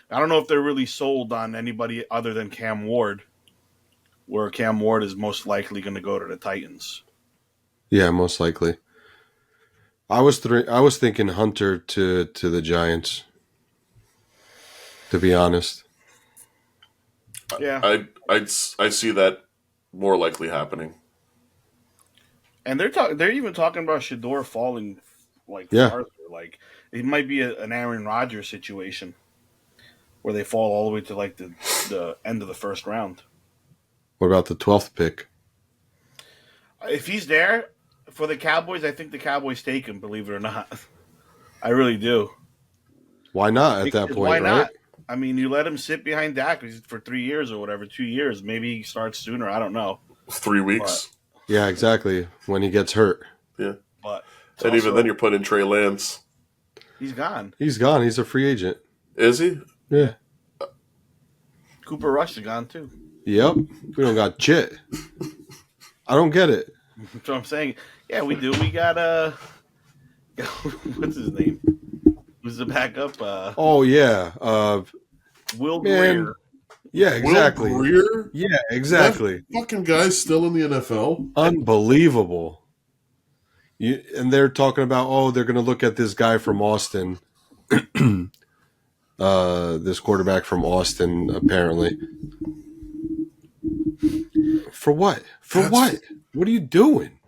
A: I don't know if they're really sold on anybody other than Cam Ward, where Cam Ward is most likely going to go to the Titans.
B: Yeah, most likely. I was thinking Hunter to the Giants. To be honest.
A: Yeah,
C: I see that more likely happening.
A: and they're even talking about Shador falling like
B: Yeah.
A: farther. Like it might be an Aaron Rodgers situation where they fall all the way to like the end of the first round.
B: What about the 12th pick?
A: If he's there for the Cowboys, I think the Cowboys take him. Believe it or not, I really do.
B: Why not at that
A: Because
B: point,
A: why
B: right?
A: not? I mean, you let him sit behind Dak for 3 years or whatever, 2 years. Maybe he starts sooner. I don't know.
C: 3 weeks.
B: Yeah, exactly. When he gets hurt.
C: Yeah.
A: But
C: And even then, you're putting Trey Lance.
A: he's gone.
B: He's gone. He's a free agent.
C: Is he?
B: Yeah.
A: Cooper Rush is gone too.
B: Yep. We don't got Chit. I don't get it.
A: That's what I'm saying. Yeah, we do. We got what's his name? Who's the backup?
B: Oh yeah.
A: Will
B: Man.
A: Greer.
B: Yeah, exactly.
C: Will Greer?
B: Yeah, exactly.
C: That fucking guy's still in the NFL.
B: Unbelievable. And they're talking about, they're going to look at this guy from Austin, this quarterback from Austin, apparently. For what? For what? What are you doing?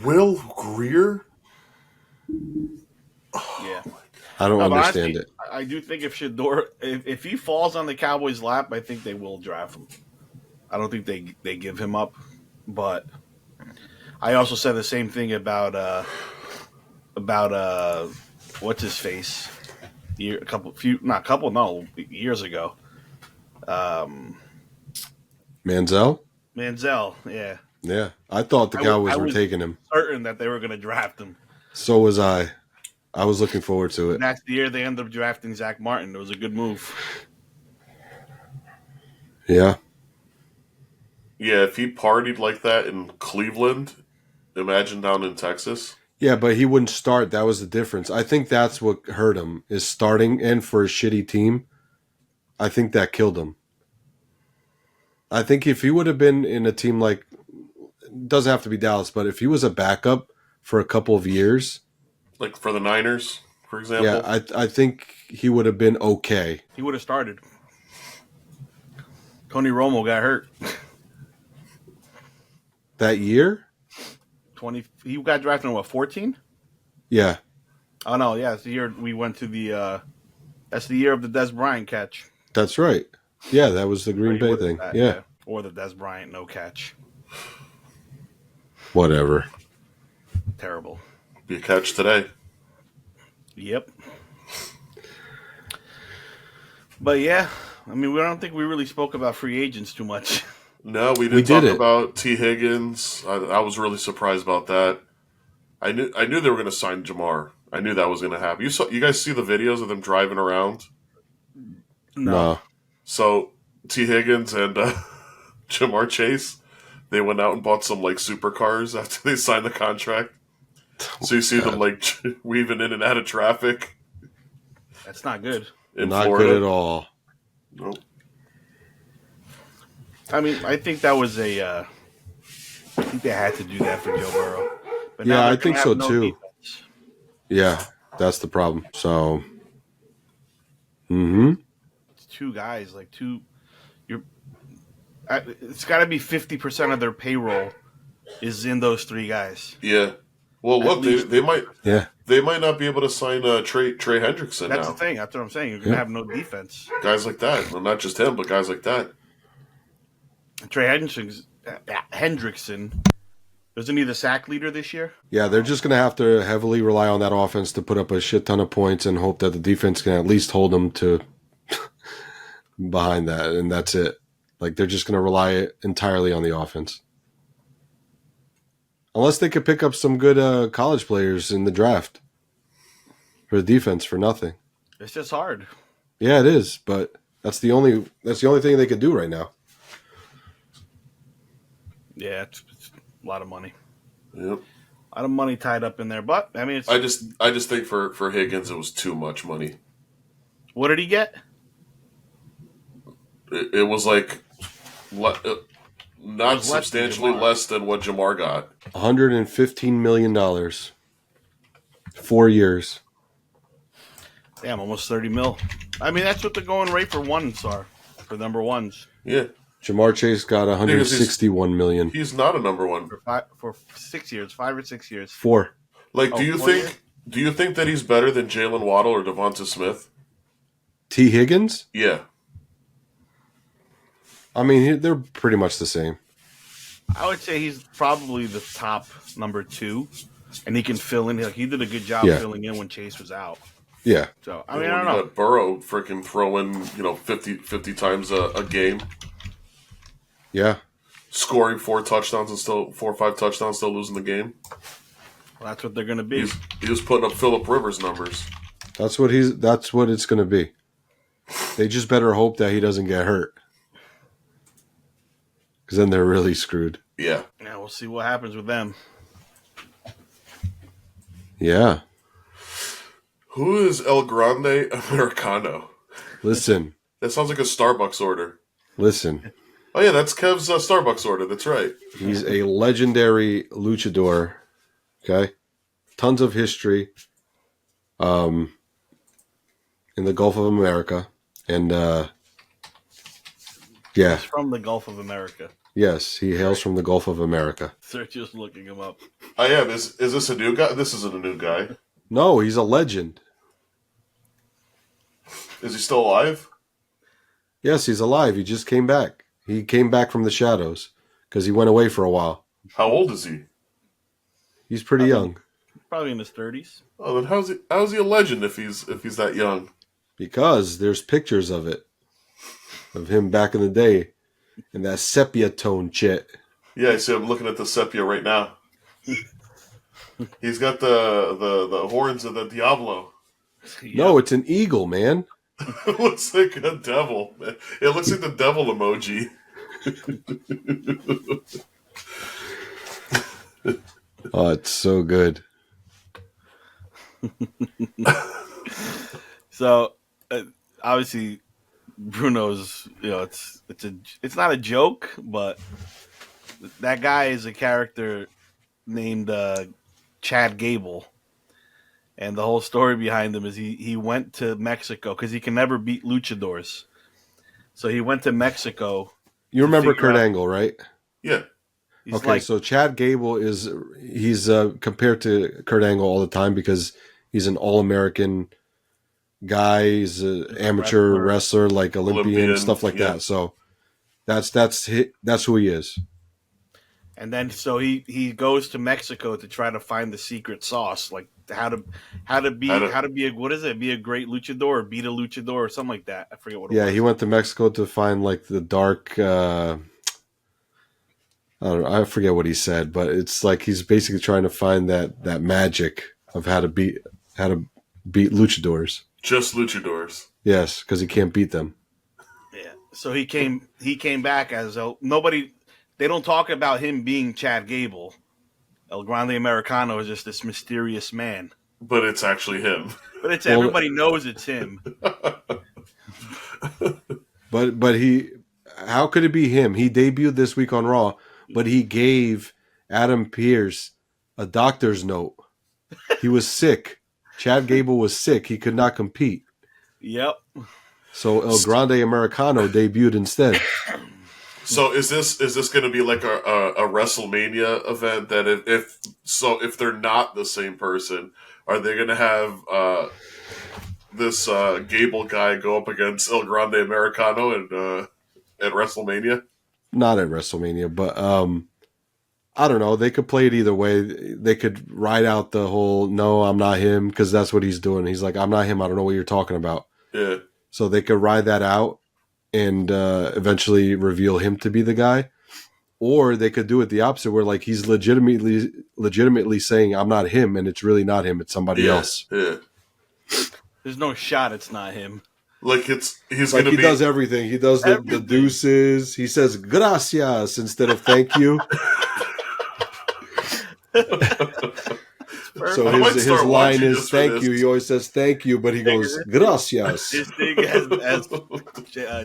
C: Will Greer?
A: Yeah.
B: I don't
A: No, but
B: understand
A: honestly, I do think if Shador, if he falls on the Cowboys' lap, I think they will draft him. I don't think they give him up, but I also said the same thing about what's his face years ago.
B: Manziel?
A: Manziel, yeah,
B: Yeah. I thought the Cowboys were taking him.
A: certain that they were going to draft him.
B: So was I. I was looking forward to it.
A: And that's the year they ended up drafting Zach Martin. It was a good move.
B: Yeah.
C: Yeah, if he partied like that in Cleveland, imagine down in Texas.
B: Yeah, but he wouldn't start. That was the difference. I think that's what hurt him, is starting and for a shitty team. I think that killed him. I think if he would have been in a team like, it doesn't have to be Dallas, but if he was a backup for a couple of years,
C: Like for the Niners, for example.
B: yeah, I think he would have been okay.
A: He would have started. Tony Romo got hurt.
B: That year?
A: He got drafted in what, 14?
B: Yeah.
A: Oh no, yeah, it's the year we went to the. That's the year of the Des Bryant catch.
B: That's right. Yeah, that was the Green
A: He
B: Bay
A: would've
B: thing.
A: that,
B: Yeah.
A: Or the Des Bryant no catch.
B: Whatever.
A: Terrible.
C: Be a catch today.
A: Yep. But yeah, I mean, I don't think we really spoke about free agents too much.
C: No, we
B: We
C: did
B: did
C: talk
B: it.
C: about T. Higgins. I was really surprised about that. I knew they were going to sign Jamar. I knew that was going to happen. You guys see the videos of them driving around?
B: No.
C: So T. Higgins and Jamar Chase, they went out and bought some like supercars after they signed the contract. So you see them like weaving in and out of traffic
A: That's not good.
C: in
B: Not
C: Florida.
B: good at all.
C: Nope.
A: I mean, I think that was I think they had to do that for Joe Burrow. But
B: Yeah,
A: now they're
B: I think
A: gonna
B: so,
A: have no
B: too.
A: defense.
B: Yeah, that's the problem. So, mm-hmm.
A: It's two guys, like two. It's got to be 50% of their payroll is in those three guys.
C: Yeah. Well,
A: At
C: look,
A: least.
C: they might
B: Yeah.
C: not be able to sign Trey Hendrickson
A: That's
C: now.
A: the thing. That's what I'm saying. You're gonna have no defense.
C: Guys like that. Well, not just him, but guys like that.
A: Trey Hendrickson, isn't he the sack leader this year?
B: Yeah, they're just going to have to heavily rely on that offense to put up a shit ton of points and hope that the defense can at least hold them to behind that, and that's it. Like, they're just going to rely entirely on the offense. Unless they could pick up some good college players in the draft for the defense for nothing.
A: It's just hard.
B: Yeah, it is, but that's the only thing they could do right now.
A: Yeah, it's a lot of money.
C: Yep.
A: A lot of money tied up in there. But I mean,
C: I just think for Higgins it was too much money.
A: What did he get?
C: It was like not substantially less than what Jamar got.
B: $115 million. 4 years.
A: Damn, almost 30 mil. I mean, that's what the going rate for ones are, for number ones.
C: Yeah.
B: Jamar Chase got $161 million.
C: He's not a number one.
A: For 6 years, 5 or 6 years.
B: 4.
C: Like, do you think that he's better than Jalen Waddle or Devonta Smith?
B: T. Higgins?
C: Yeah.
B: I mean, they're pretty much the same.
A: I would say he's probably the top number 2, and he can fill in. Like, he did a good job filling in when Chase was out.
B: Yeah.
A: So, I mean, I don't know.
C: Burrow freaking throwing, 50 times a game.
B: Yeah.
C: Scoring 4 or 5 touchdowns, still losing the game.
A: Well, that's what they're going to be.
C: He was putting up Phillip Rivers numbers.
B: That's what it's going to be. They just better hope that he doesn't get hurt. Because then they're really screwed.
C: Yeah.
A: Yeah, we'll see what happens with them.
B: Yeah.
C: Who is El Grande Americano?
B: Listen.
C: That sounds like a Starbucks order.
B: Listen.
C: Oh, yeah, that's Kev's Starbucks order. That's right.
B: He's a legendary luchador. Okay? Tons of history in the Gulf of America. And, yeah.
A: He's from the Gulf of America.
B: Yes, he hails from the Gulf of America.
A: They're just looking him up.
C: I am. Is this a new guy? This isn't a new guy.
B: No, he's a legend.
C: Is he still alive?
B: Yes, he's alive. He just came back. He came back from the shadows because he went away for a while.
C: How old is he?
B: He's pretty young.
A: Probably in his 30s.
C: Oh, then how's he a legend if he's that young?
B: Because there's pictures of it. Of him back in the day. In that sepia tone Chit.
C: Yeah, I see. I'm looking at the sepia right now. He's got the horns of the Diablo.
A: Yeah.
B: No, it's an eagle, man.
C: It looks like a devil. It looks like the devil emoji.
B: Oh, it's so good.
A: So, obviously, Bruno's, it's not a joke, but that guy is a character named Chad Gable. And the whole story behind him is he went to Mexico because he can never beat luchadors. So he went to Mexico.
B: You remember Kurt Angle, right?
C: Yeah.
B: Okay, so Chad Gable he's compared to Kurt Angle all the time because he's an all-American guy. He's an amateur wrestler, like Olympian, stuff like that. So that's who he is.
A: And then so he goes to Mexico to try to find the secret sauce, like how to be a great luchador or beat a luchador or something like that. I forget what it was.
B: Yeah, he went to Mexico to find like the dark I don't know, I forget what he said, but it's like he's basically trying to find that magic of how to beat luchadors.
C: Just luchadors.
B: Yes, because he can't beat them.
A: Yeah. So he came back as nobody. They don't talk about him being Chad Gable El Grande Americano is just this mysterious man.
C: But it's actually him.
A: But it's everybody knows it's him.
B: But he, how could it be him? He debuted this week on Raw, but he gave Adam Pearce a doctor's note. He was sick. Chad Gable was sick. He could not compete.
A: Yep.
B: So El Grande Americano debuted instead.
C: So is this going to be like a WrestleMania event that if they're not the same person, are they going to have this Gable guy go up against El Grande Americano at WrestleMania?
B: Not at WrestleMania, but I don't know. They could play it either way. They could ride out the whole "no, I'm not him" because that's what he's doing. He's like, "I'm not him. I don't know what you're talking about."
C: Yeah.
B: So they could ride that out and eventually reveal him to be the guy, or they could do it the opposite, where like he's legitimately saying, "I'm not him," and it's really not him. It's somebody else.
C: Yeah.
A: There's no shot it's not him.
C: Like he's
B: Like
C: going to
B: he
C: be.
B: does everything. He does the deuces. He says "gracias" instead of "thank you." So his line is "thank you." He always says "thank you," but he goes "gracias."
A: His thing as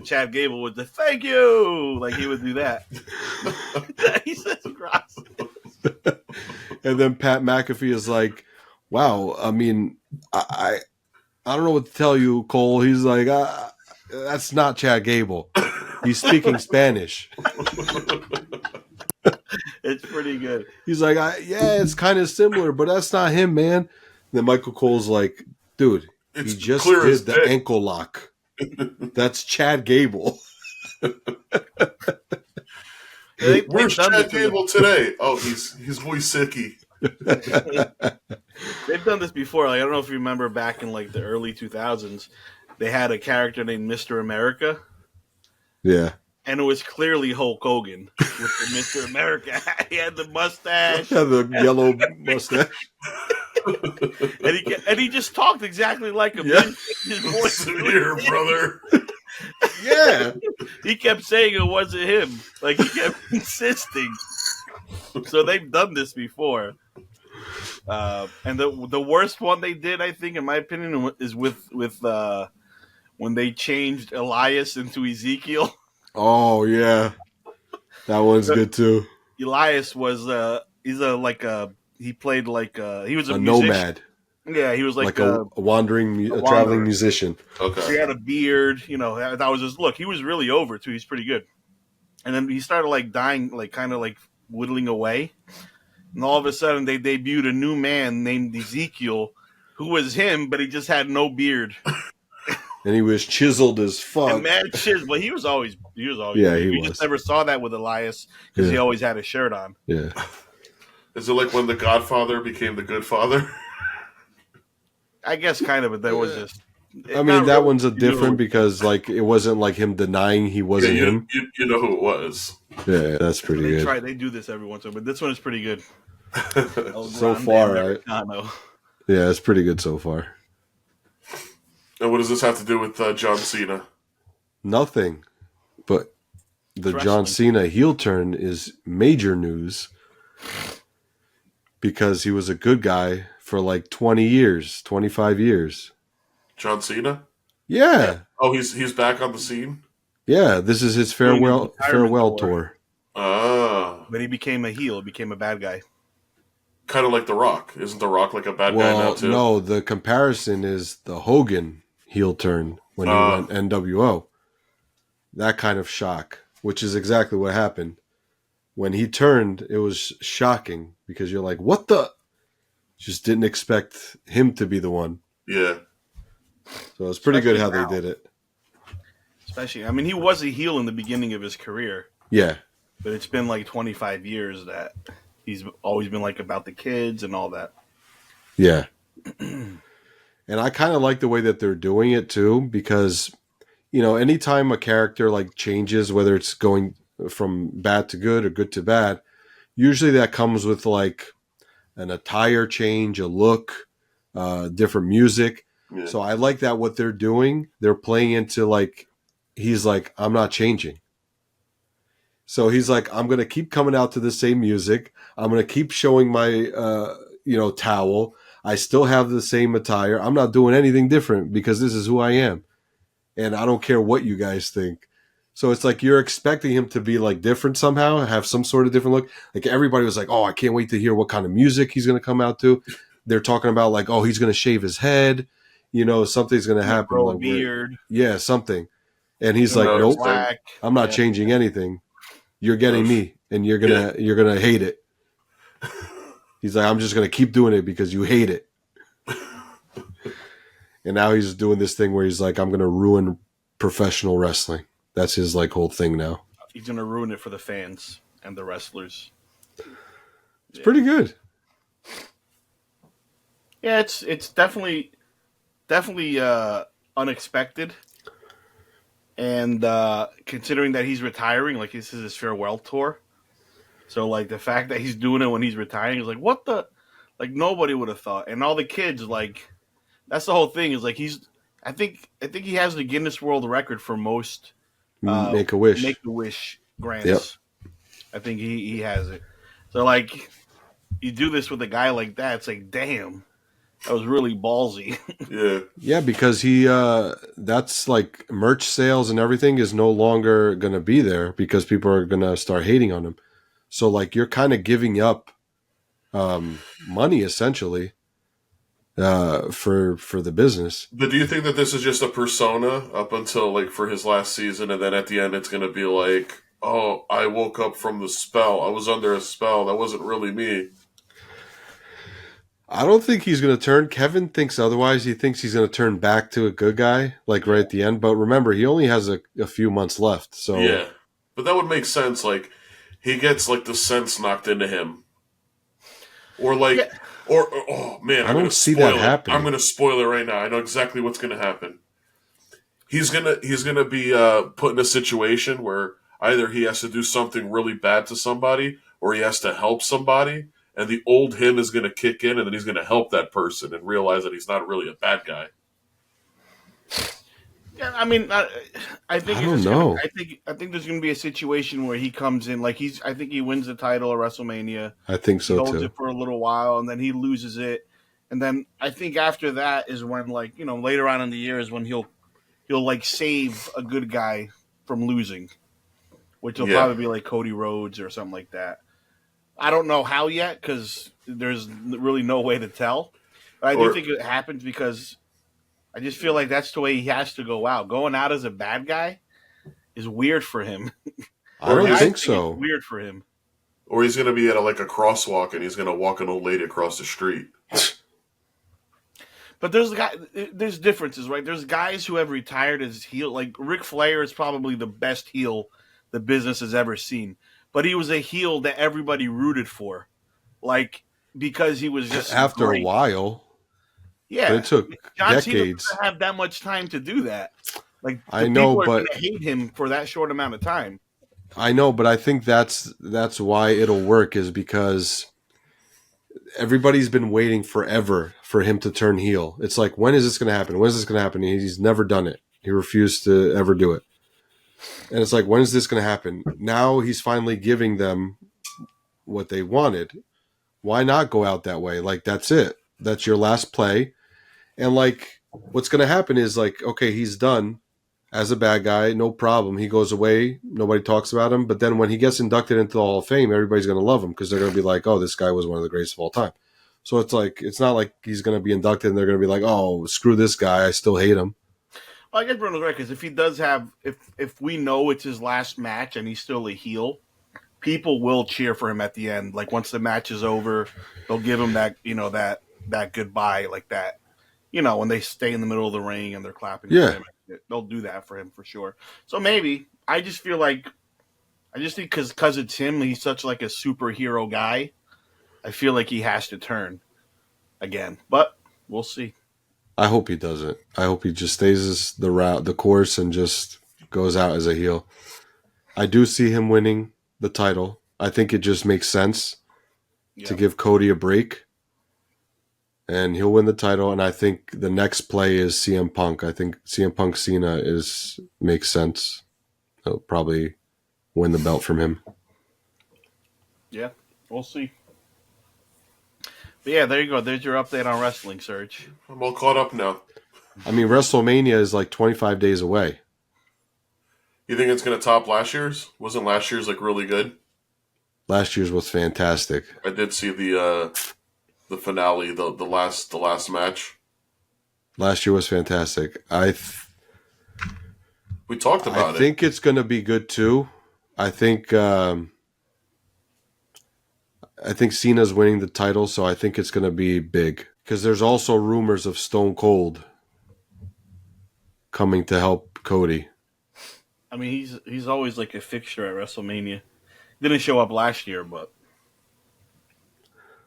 A: Chad Gable would say, "Thank you," like he would do that. He says "gracias."
B: And then Pat McAfee is like, "Wow, I mean, I don't know what to tell you, Cole." He's like, "That's not Chad Gable. He's speaking Spanish."
A: It's pretty good.
B: He's like, "Yeah, it's kind of similar, but that's not him, man." And then Michael Cole's like, "Dude,
C: It's
B: he just
C: clear as
B: did the
C: day.
B: ankle lock. That's Chad Gable."
C: Where's Chad Gable today? Oh, he's muy sicky.
A: They've done this before. Like I don't know if you remember back in like the early 2000s, they had a character named Mr. America.
B: Yeah.
A: And it was clearly Hulk Hogan with the Mr. America hat. He had the mustache.
B: Yeah, the yellow mustache.
A: and he just talked exactly like him.
B: Yeah.
A: His voice
C: Here, brother.
B: Yeah.
A: He kept saying it wasn't him. Like he kept insisting. So they've done this before. And the worst one they did, I think, in my opinion, is with when they changed Elias into Ezekiel.
B: Oh yeah, that one's good too.
A: Elias was he played like he was a musician.
B: nomad.
A: Yeah, he was like
B: a wandering, a traveling musician.
C: Okay.
A: He had a beard. You know, that was his look. He was really over too. He's pretty good. And then he started like dying, like kind of like whittling away. And all of a sudden, they debuted a new man named Ezekiel, who was him, but he just had no beard.
B: And he was chiseled as fuck.
A: And mad shit, but he was always.
B: Yeah, he
A: you
B: was.
A: just never saw that with Elias because he always had a shirt on.
B: Yeah.
C: Is it like when the Godfather became the Good Father?
A: I guess kind of, but there was just.
B: I mean, that one's a different because like it wasn't like him denying he wasn't him.
C: You know who it was.
B: Yeah, that's pretty good.
A: They do this every once in a while, but this one is pretty good.
B: So far, right? Yeah, it's pretty good so far.
C: And what does this have to do with John Cena?
B: Nothing, but the John Cena heel turn is major news because he was a good guy for like 20 years, 25 years.
C: John Cena?
B: Yeah.
C: Oh, he's back on the scene?
B: Yeah, this is his farewell tour.
C: Ah.
A: But he became a heel, became a bad guy.
C: Kind of like The Rock. Isn't The Rock like a bad guy now too?
B: No, the comparison is the Hogan heel turn when he went NWO. That kind of shock, which is exactly what happened. When he turned, it was shocking because you're like, what the? Just didn't expect him to be the one.
C: Yeah.
B: So it's pretty good how they did it.
A: Especially, I mean, he was a heel in the beginning of his career.
B: Yeah.
A: But it's been like 25 years that he's always been like about the kids and all that.
B: Yeah. And I kind of like the way that they're doing it too, because, you know, anytime a character like changes, whether it's going from bad to good or good to bad, usually that comes with like an attire change, a look, different music. Yeah. So I like that what they're doing. They're playing into like, he's like, I'm not changing. So he's like, I'm going to keep coming out to the same music. I'm going to keep showing my, towel. I still have the same attire. I'm not doing anything different because this is who I am. And I don't care what you guys think. So it's like you're expecting him to be like different somehow, have some sort of different look. Like everybody was like, oh, I can't wait to hear what kind of music he's going to come out to. They're talking about like, oh, he's going to shave his head. Something's going to happen.
A: Grow a
B: Like,
A: beard.
B: yeah, something. And he's like,
C: No,
B: nope,
A: Black.
B: I'm not changing anything. You're getting me, and you're gonna hate it. He's like, I'm just gonna keep doing it because you hate it. And now he's doing this thing where he's like, I'm gonna ruin professional wrestling. That's his like whole thing now.
A: He's gonna ruin it for the fans and the wrestlers.
B: It's pretty good.
A: Yeah, it's definitely unexpected. And considering that he's retiring, like this is his farewell tour, so like the fact that he's doing it when he's retiring is like what the, like nobody would have thought. And all the kids, like that's the whole thing is like I think he has the Guinness World Record for most Make-A-Wish grants.
B: Yep.
A: I think he has it. So like you do this with a guy like that, it's like damn. That was really ballsy.
B: Yeah, because that's like merch sales and everything is no longer going to be there because people are going to start hating on him. So like you're kind of giving up money essentially for the business.
C: But do you think that this is just a persona up until like for his last season, and then at the end it's going to be like, oh, I woke up from the spell. I was under a spell. That wasn't really me.
B: I don't think he's going to turn. Kevin thinks otherwise. He thinks he's going to turn back to a good guy, like right at the end. But remember, he only has a few months left. So
C: yeah, but that would make sense. Like he gets like the sense knocked into him, or like, or oh man,
B: I don't see that happening.
C: I'm going to spoil it right now. I know exactly what's going to happen. He's gonna be put in a situation where either he has to do something really bad to somebody, or he has to help somebody. And the old him is going to kick in, and then he's going to help that person and realize that he's not really a bad guy.
A: Yeah, I mean, I think
B: I don't know.
A: I think there's going to be a situation where he comes in, like I think he wins the title at WrestleMania.
B: I think so
A: he holds
B: too.
A: it for a little while, and then he loses it, and then I think after that is when, like later on in the year is when he'll like save a good guy from losing, which will probably be like Cody Rhodes or something like that. I don't know how yet because there's really no way to tell. But I do think it happens because I just feel like that's the way he has to go out. Going out as a bad guy is weird for him.
B: I don't think so.
A: It's weird for him.
C: Or he's going to be at a crosswalk and he's going to walk an old lady across the street.
A: But there's differences, right? There's guys who have retired as heel. Like Ric Flair is probably the best heel the business has ever seen. But he was a heel that everybody rooted for, like because he was just
B: after
A: great.
B: A while.
A: Yeah,
B: but it took
A: John Cena
B: decades.
A: doesn't have that much time to do that. Like
B: I know,
A: people are
B: but
A: going to hate him for that short amount of time.
B: I know, but I think that's why it'll work is because everybody's been waiting forever for him to turn heel. It's like, when is this going to happen? When is this going to happen? He's never done it. He refused to ever do it. And it's like, when is this going to happen? Now he's finally giving them what they wanted. Why not go out that way? Like, that's it. That's your last play. And like, what's going to happen is like, okay, he's done as a bad guy. No problem. He goes away. Nobody talks about him. But then when he gets inducted into the Hall of Fame, everybody's going to love him because they're going to be like, oh, this guy was one of the greatest of all time. So it's like, it's not like he's going to be inducted and they're going to be like, oh, screw this guy. I still hate him.
A: Well, I guess Bruno's right because if he does have, if we know it's his last match and he's still a heel, people will cheer for him at the end. Like once the match is over, they'll give him that that goodbye like that. When they stay in the middle of the ring and they're clapping for him, they'll do that for him for sure. So maybe I just think because it's him, he's such like a superhero guy. I feel like he has to turn again, but we'll see.
B: I hope he doesn't. I hope he just stays the course and just goes out as a heel. I do see him winning the title. I think it just makes sense to give Cody a break. And he'll win the title. And I think the next play is CM Punk. I think CM Punk Cena makes sense. He'll probably win the belt from him.
A: Yeah, we'll see. But yeah, there you go. There's your update on wrestling, Serge.
C: I'm all caught up now.
B: I mean, WrestleMania is like 25 days away.
C: You think it's going to top last year's? Wasn't last year's like really good?
B: Last year's was fantastic.
C: I did see the finale, the last match.
B: Last year was fantastic.
C: We talked about it.
B: I think it's going to be good too. I think Cena's winning the title, so I think it's going to be big. Because there's also rumors of Stone Cold coming to help Cody.
A: I mean, he's always like a fixture at WrestleMania. Didn't show up last year, but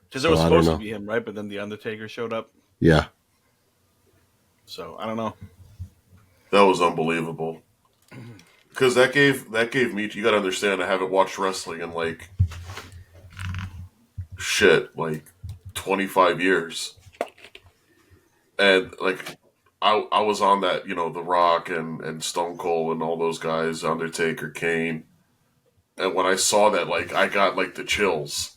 A: because it was supposed to be him, right? But then the Undertaker showed up.
B: Yeah.
A: So I don't know.
C: That was unbelievable. Because that gave me. You got to understand. I haven't watched wrestling in like 25 years, and like I was on that. You know, The Rock and Stone Cold and all those guys, Undertaker, Kane. And when I saw that, like, I got like the chills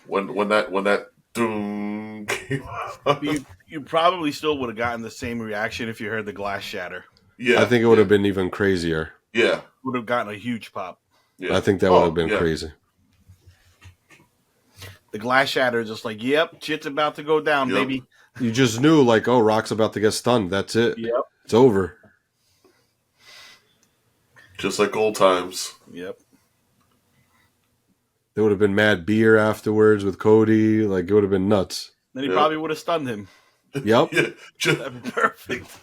C: when that doom came out.
A: You probably still would have gotten the same reaction if you heard the glass shatter.
C: Yeah,
B: I think it would have been even crazier.
C: Yeah,
A: Would have gotten a huge pop.
C: yeah.
B: I think that would have been crazy.
A: The glass shatter is just like, yep, Chit's about to go down,
C: Yep.
A: baby.
B: You just knew, like, oh, Rock's about to get stunned. That's it.
A: Yep.
B: It's over.
C: Just like old times.
A: Yep.
B: There would have been mad beer afterwards with Cody. Like, it would have been nuts.
A: Then he probably would have stunned him.
B: Yep.
C: Yeah,
A: That'd be perfect.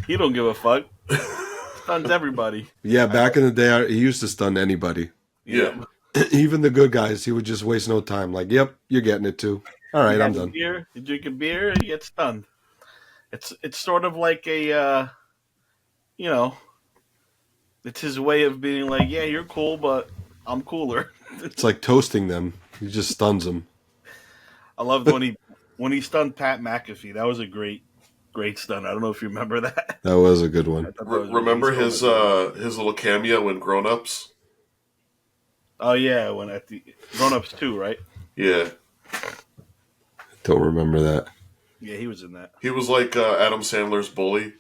A: He don't give a fuck. Stuns everybody.
B: Yeah, back in the day, he used to stun anybody.
C: yeah.
B: Even the good guys, he would just waste no time. Like, yep, you're getting it too. All right, I'm done.
A: Beer, you drink a beer, you get stunned. It's sort of like a, it's his way of being like, yeah, you're cool, but I'm cooler.
B: It's like toasting them. He just stuns them.
A: I loved when he stunned Pat McAfee. That was a great stun. I don't know if you remember that.
B: That was a good one.
C: Remember his little cameo in Grown Ups?
A: Oh yeah, when at the Grown Ups 2, right?
C: Yeah.
B: Don't remember that.
A: Yeah, he was in that.
C: He was like Adam Sandler's bully.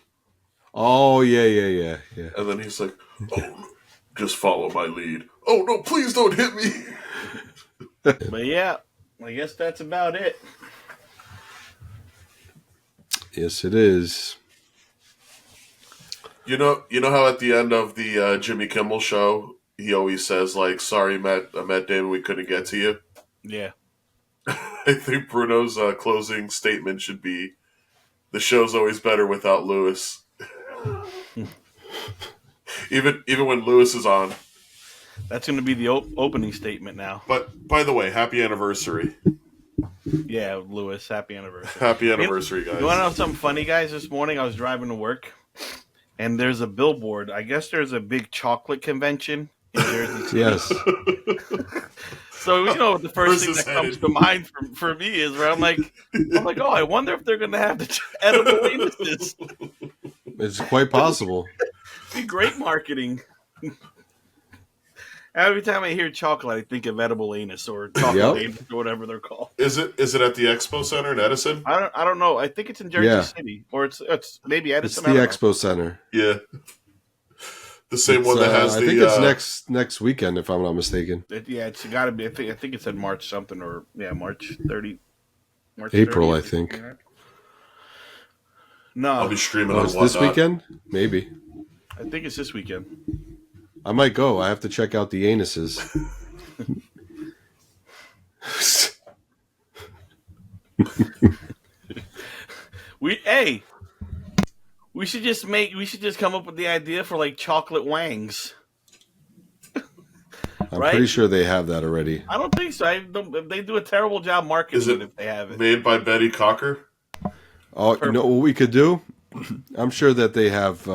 B: Oh, yeah.
C: And then he's like, oh, just follow my lead. Oh, no, please don't hit me.
A: But yeah, I guess that's about it.
B: Yes, it is.
C: You know how at the end of the Jimmy Kimmel show, he always says, like, sorry, Matt Damon, we couldn't get to you?
A: Yeah.
C: I think Bruno's closing statement should be, the show's always better without Lewis. even when Lewis is on.
A: That's going to be the opening statement now.
C: But, by the way, happy anniversary.
A: Yeah, Lewis, happy anniversary.
C: Happy anniversary, guys.
A: You want to know something funny, guys? This morning I was driving to work, and there's a billboard. I guess there's a big chocolate convention in Jersey City.
B: Yes.
A: So, the first thing that comes to mind for me is where I'm like, oh, I wonder if they're going to have the edible anuses.
B: It's quite possible.
A: Be great marketing. Every time I hear chocolate, I think of edible anus or chocolate anus or whatever they're called.
C: Is it at the Expo Center in Edison?
A: I don't know. I think it's in Jersey City, or it's maybe Edison.
B: It's the Expo Center.
C: Yeah, the same one that has
B: I
C: the.
B: think it's next weekend, if I'm not mistaken.
A: It's got to be. I think it said March something, or March 30.
B: April,
A: 30th.
B: I think.
C: I'll
A: No,
C: be streaming
B: Oh,
C: on
B: it's this weekend? Maybe.
A: I think it's this weekend.
B: I might go. I have to check out the anuses.
A: We should just come up with the idea for like chocolate wangs.
B: I'm
A: Right?
B: pretty sure they have that already.
A: I don't think so. They do a terrible job marketing
C: Is it
A: if they have it.
C: made by Betty Cocker?
B: Oh, you know what we could do? I'm sure that they have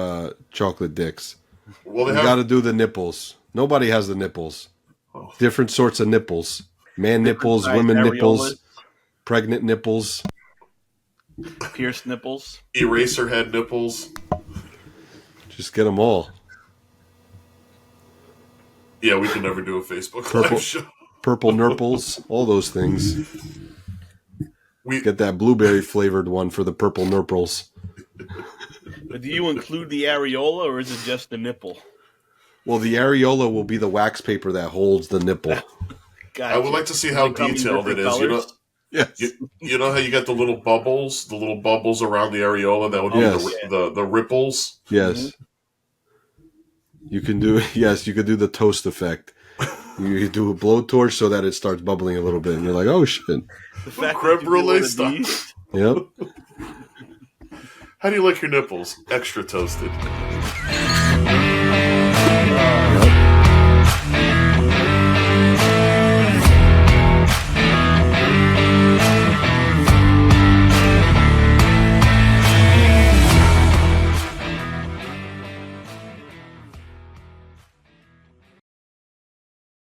B: chocolate dicks.
C: Well, they
B: You
C: have.
B: got to do the nipples. Nobody has the nipples.
C: Oh.
B: Different sorts of nipples. Man nipples,
A: Size
B: women
A: areolas,
B: nipples, pregnant nipples.
A: pierced nipples.
C: Eraser head nipples.
B: Just get them all.
C: Yeah, we can never do a Facebook
B: Purple.
C: live show.
B: Purple nurples, all those things.
C: We
B: Get that blueberry flavored one for the purple nurples.
A: But do you include the areola, or is it just the nipple?
B: Well, the areola will be the wax paper that holds the nipple.
A: Gotcha.
C: I would like to see how
A: They come in
C: detailed it
A: different
C: is. You know,
A: colors?
B: Yes.
C: you know how you get the little bubbles around the areola. That would be
B: Yes.
C: the ripples.
B: Yes. You can do the toast effect. You do a blowtorch so that it starts bubbling a little bit, and you're like, oh shit.
A: The fact
C: Creme
A: that you get one
C: brulee
A: of
C: stuff.
A: these,
B: Yep.
C: How do you like your nipples? Extra toasted.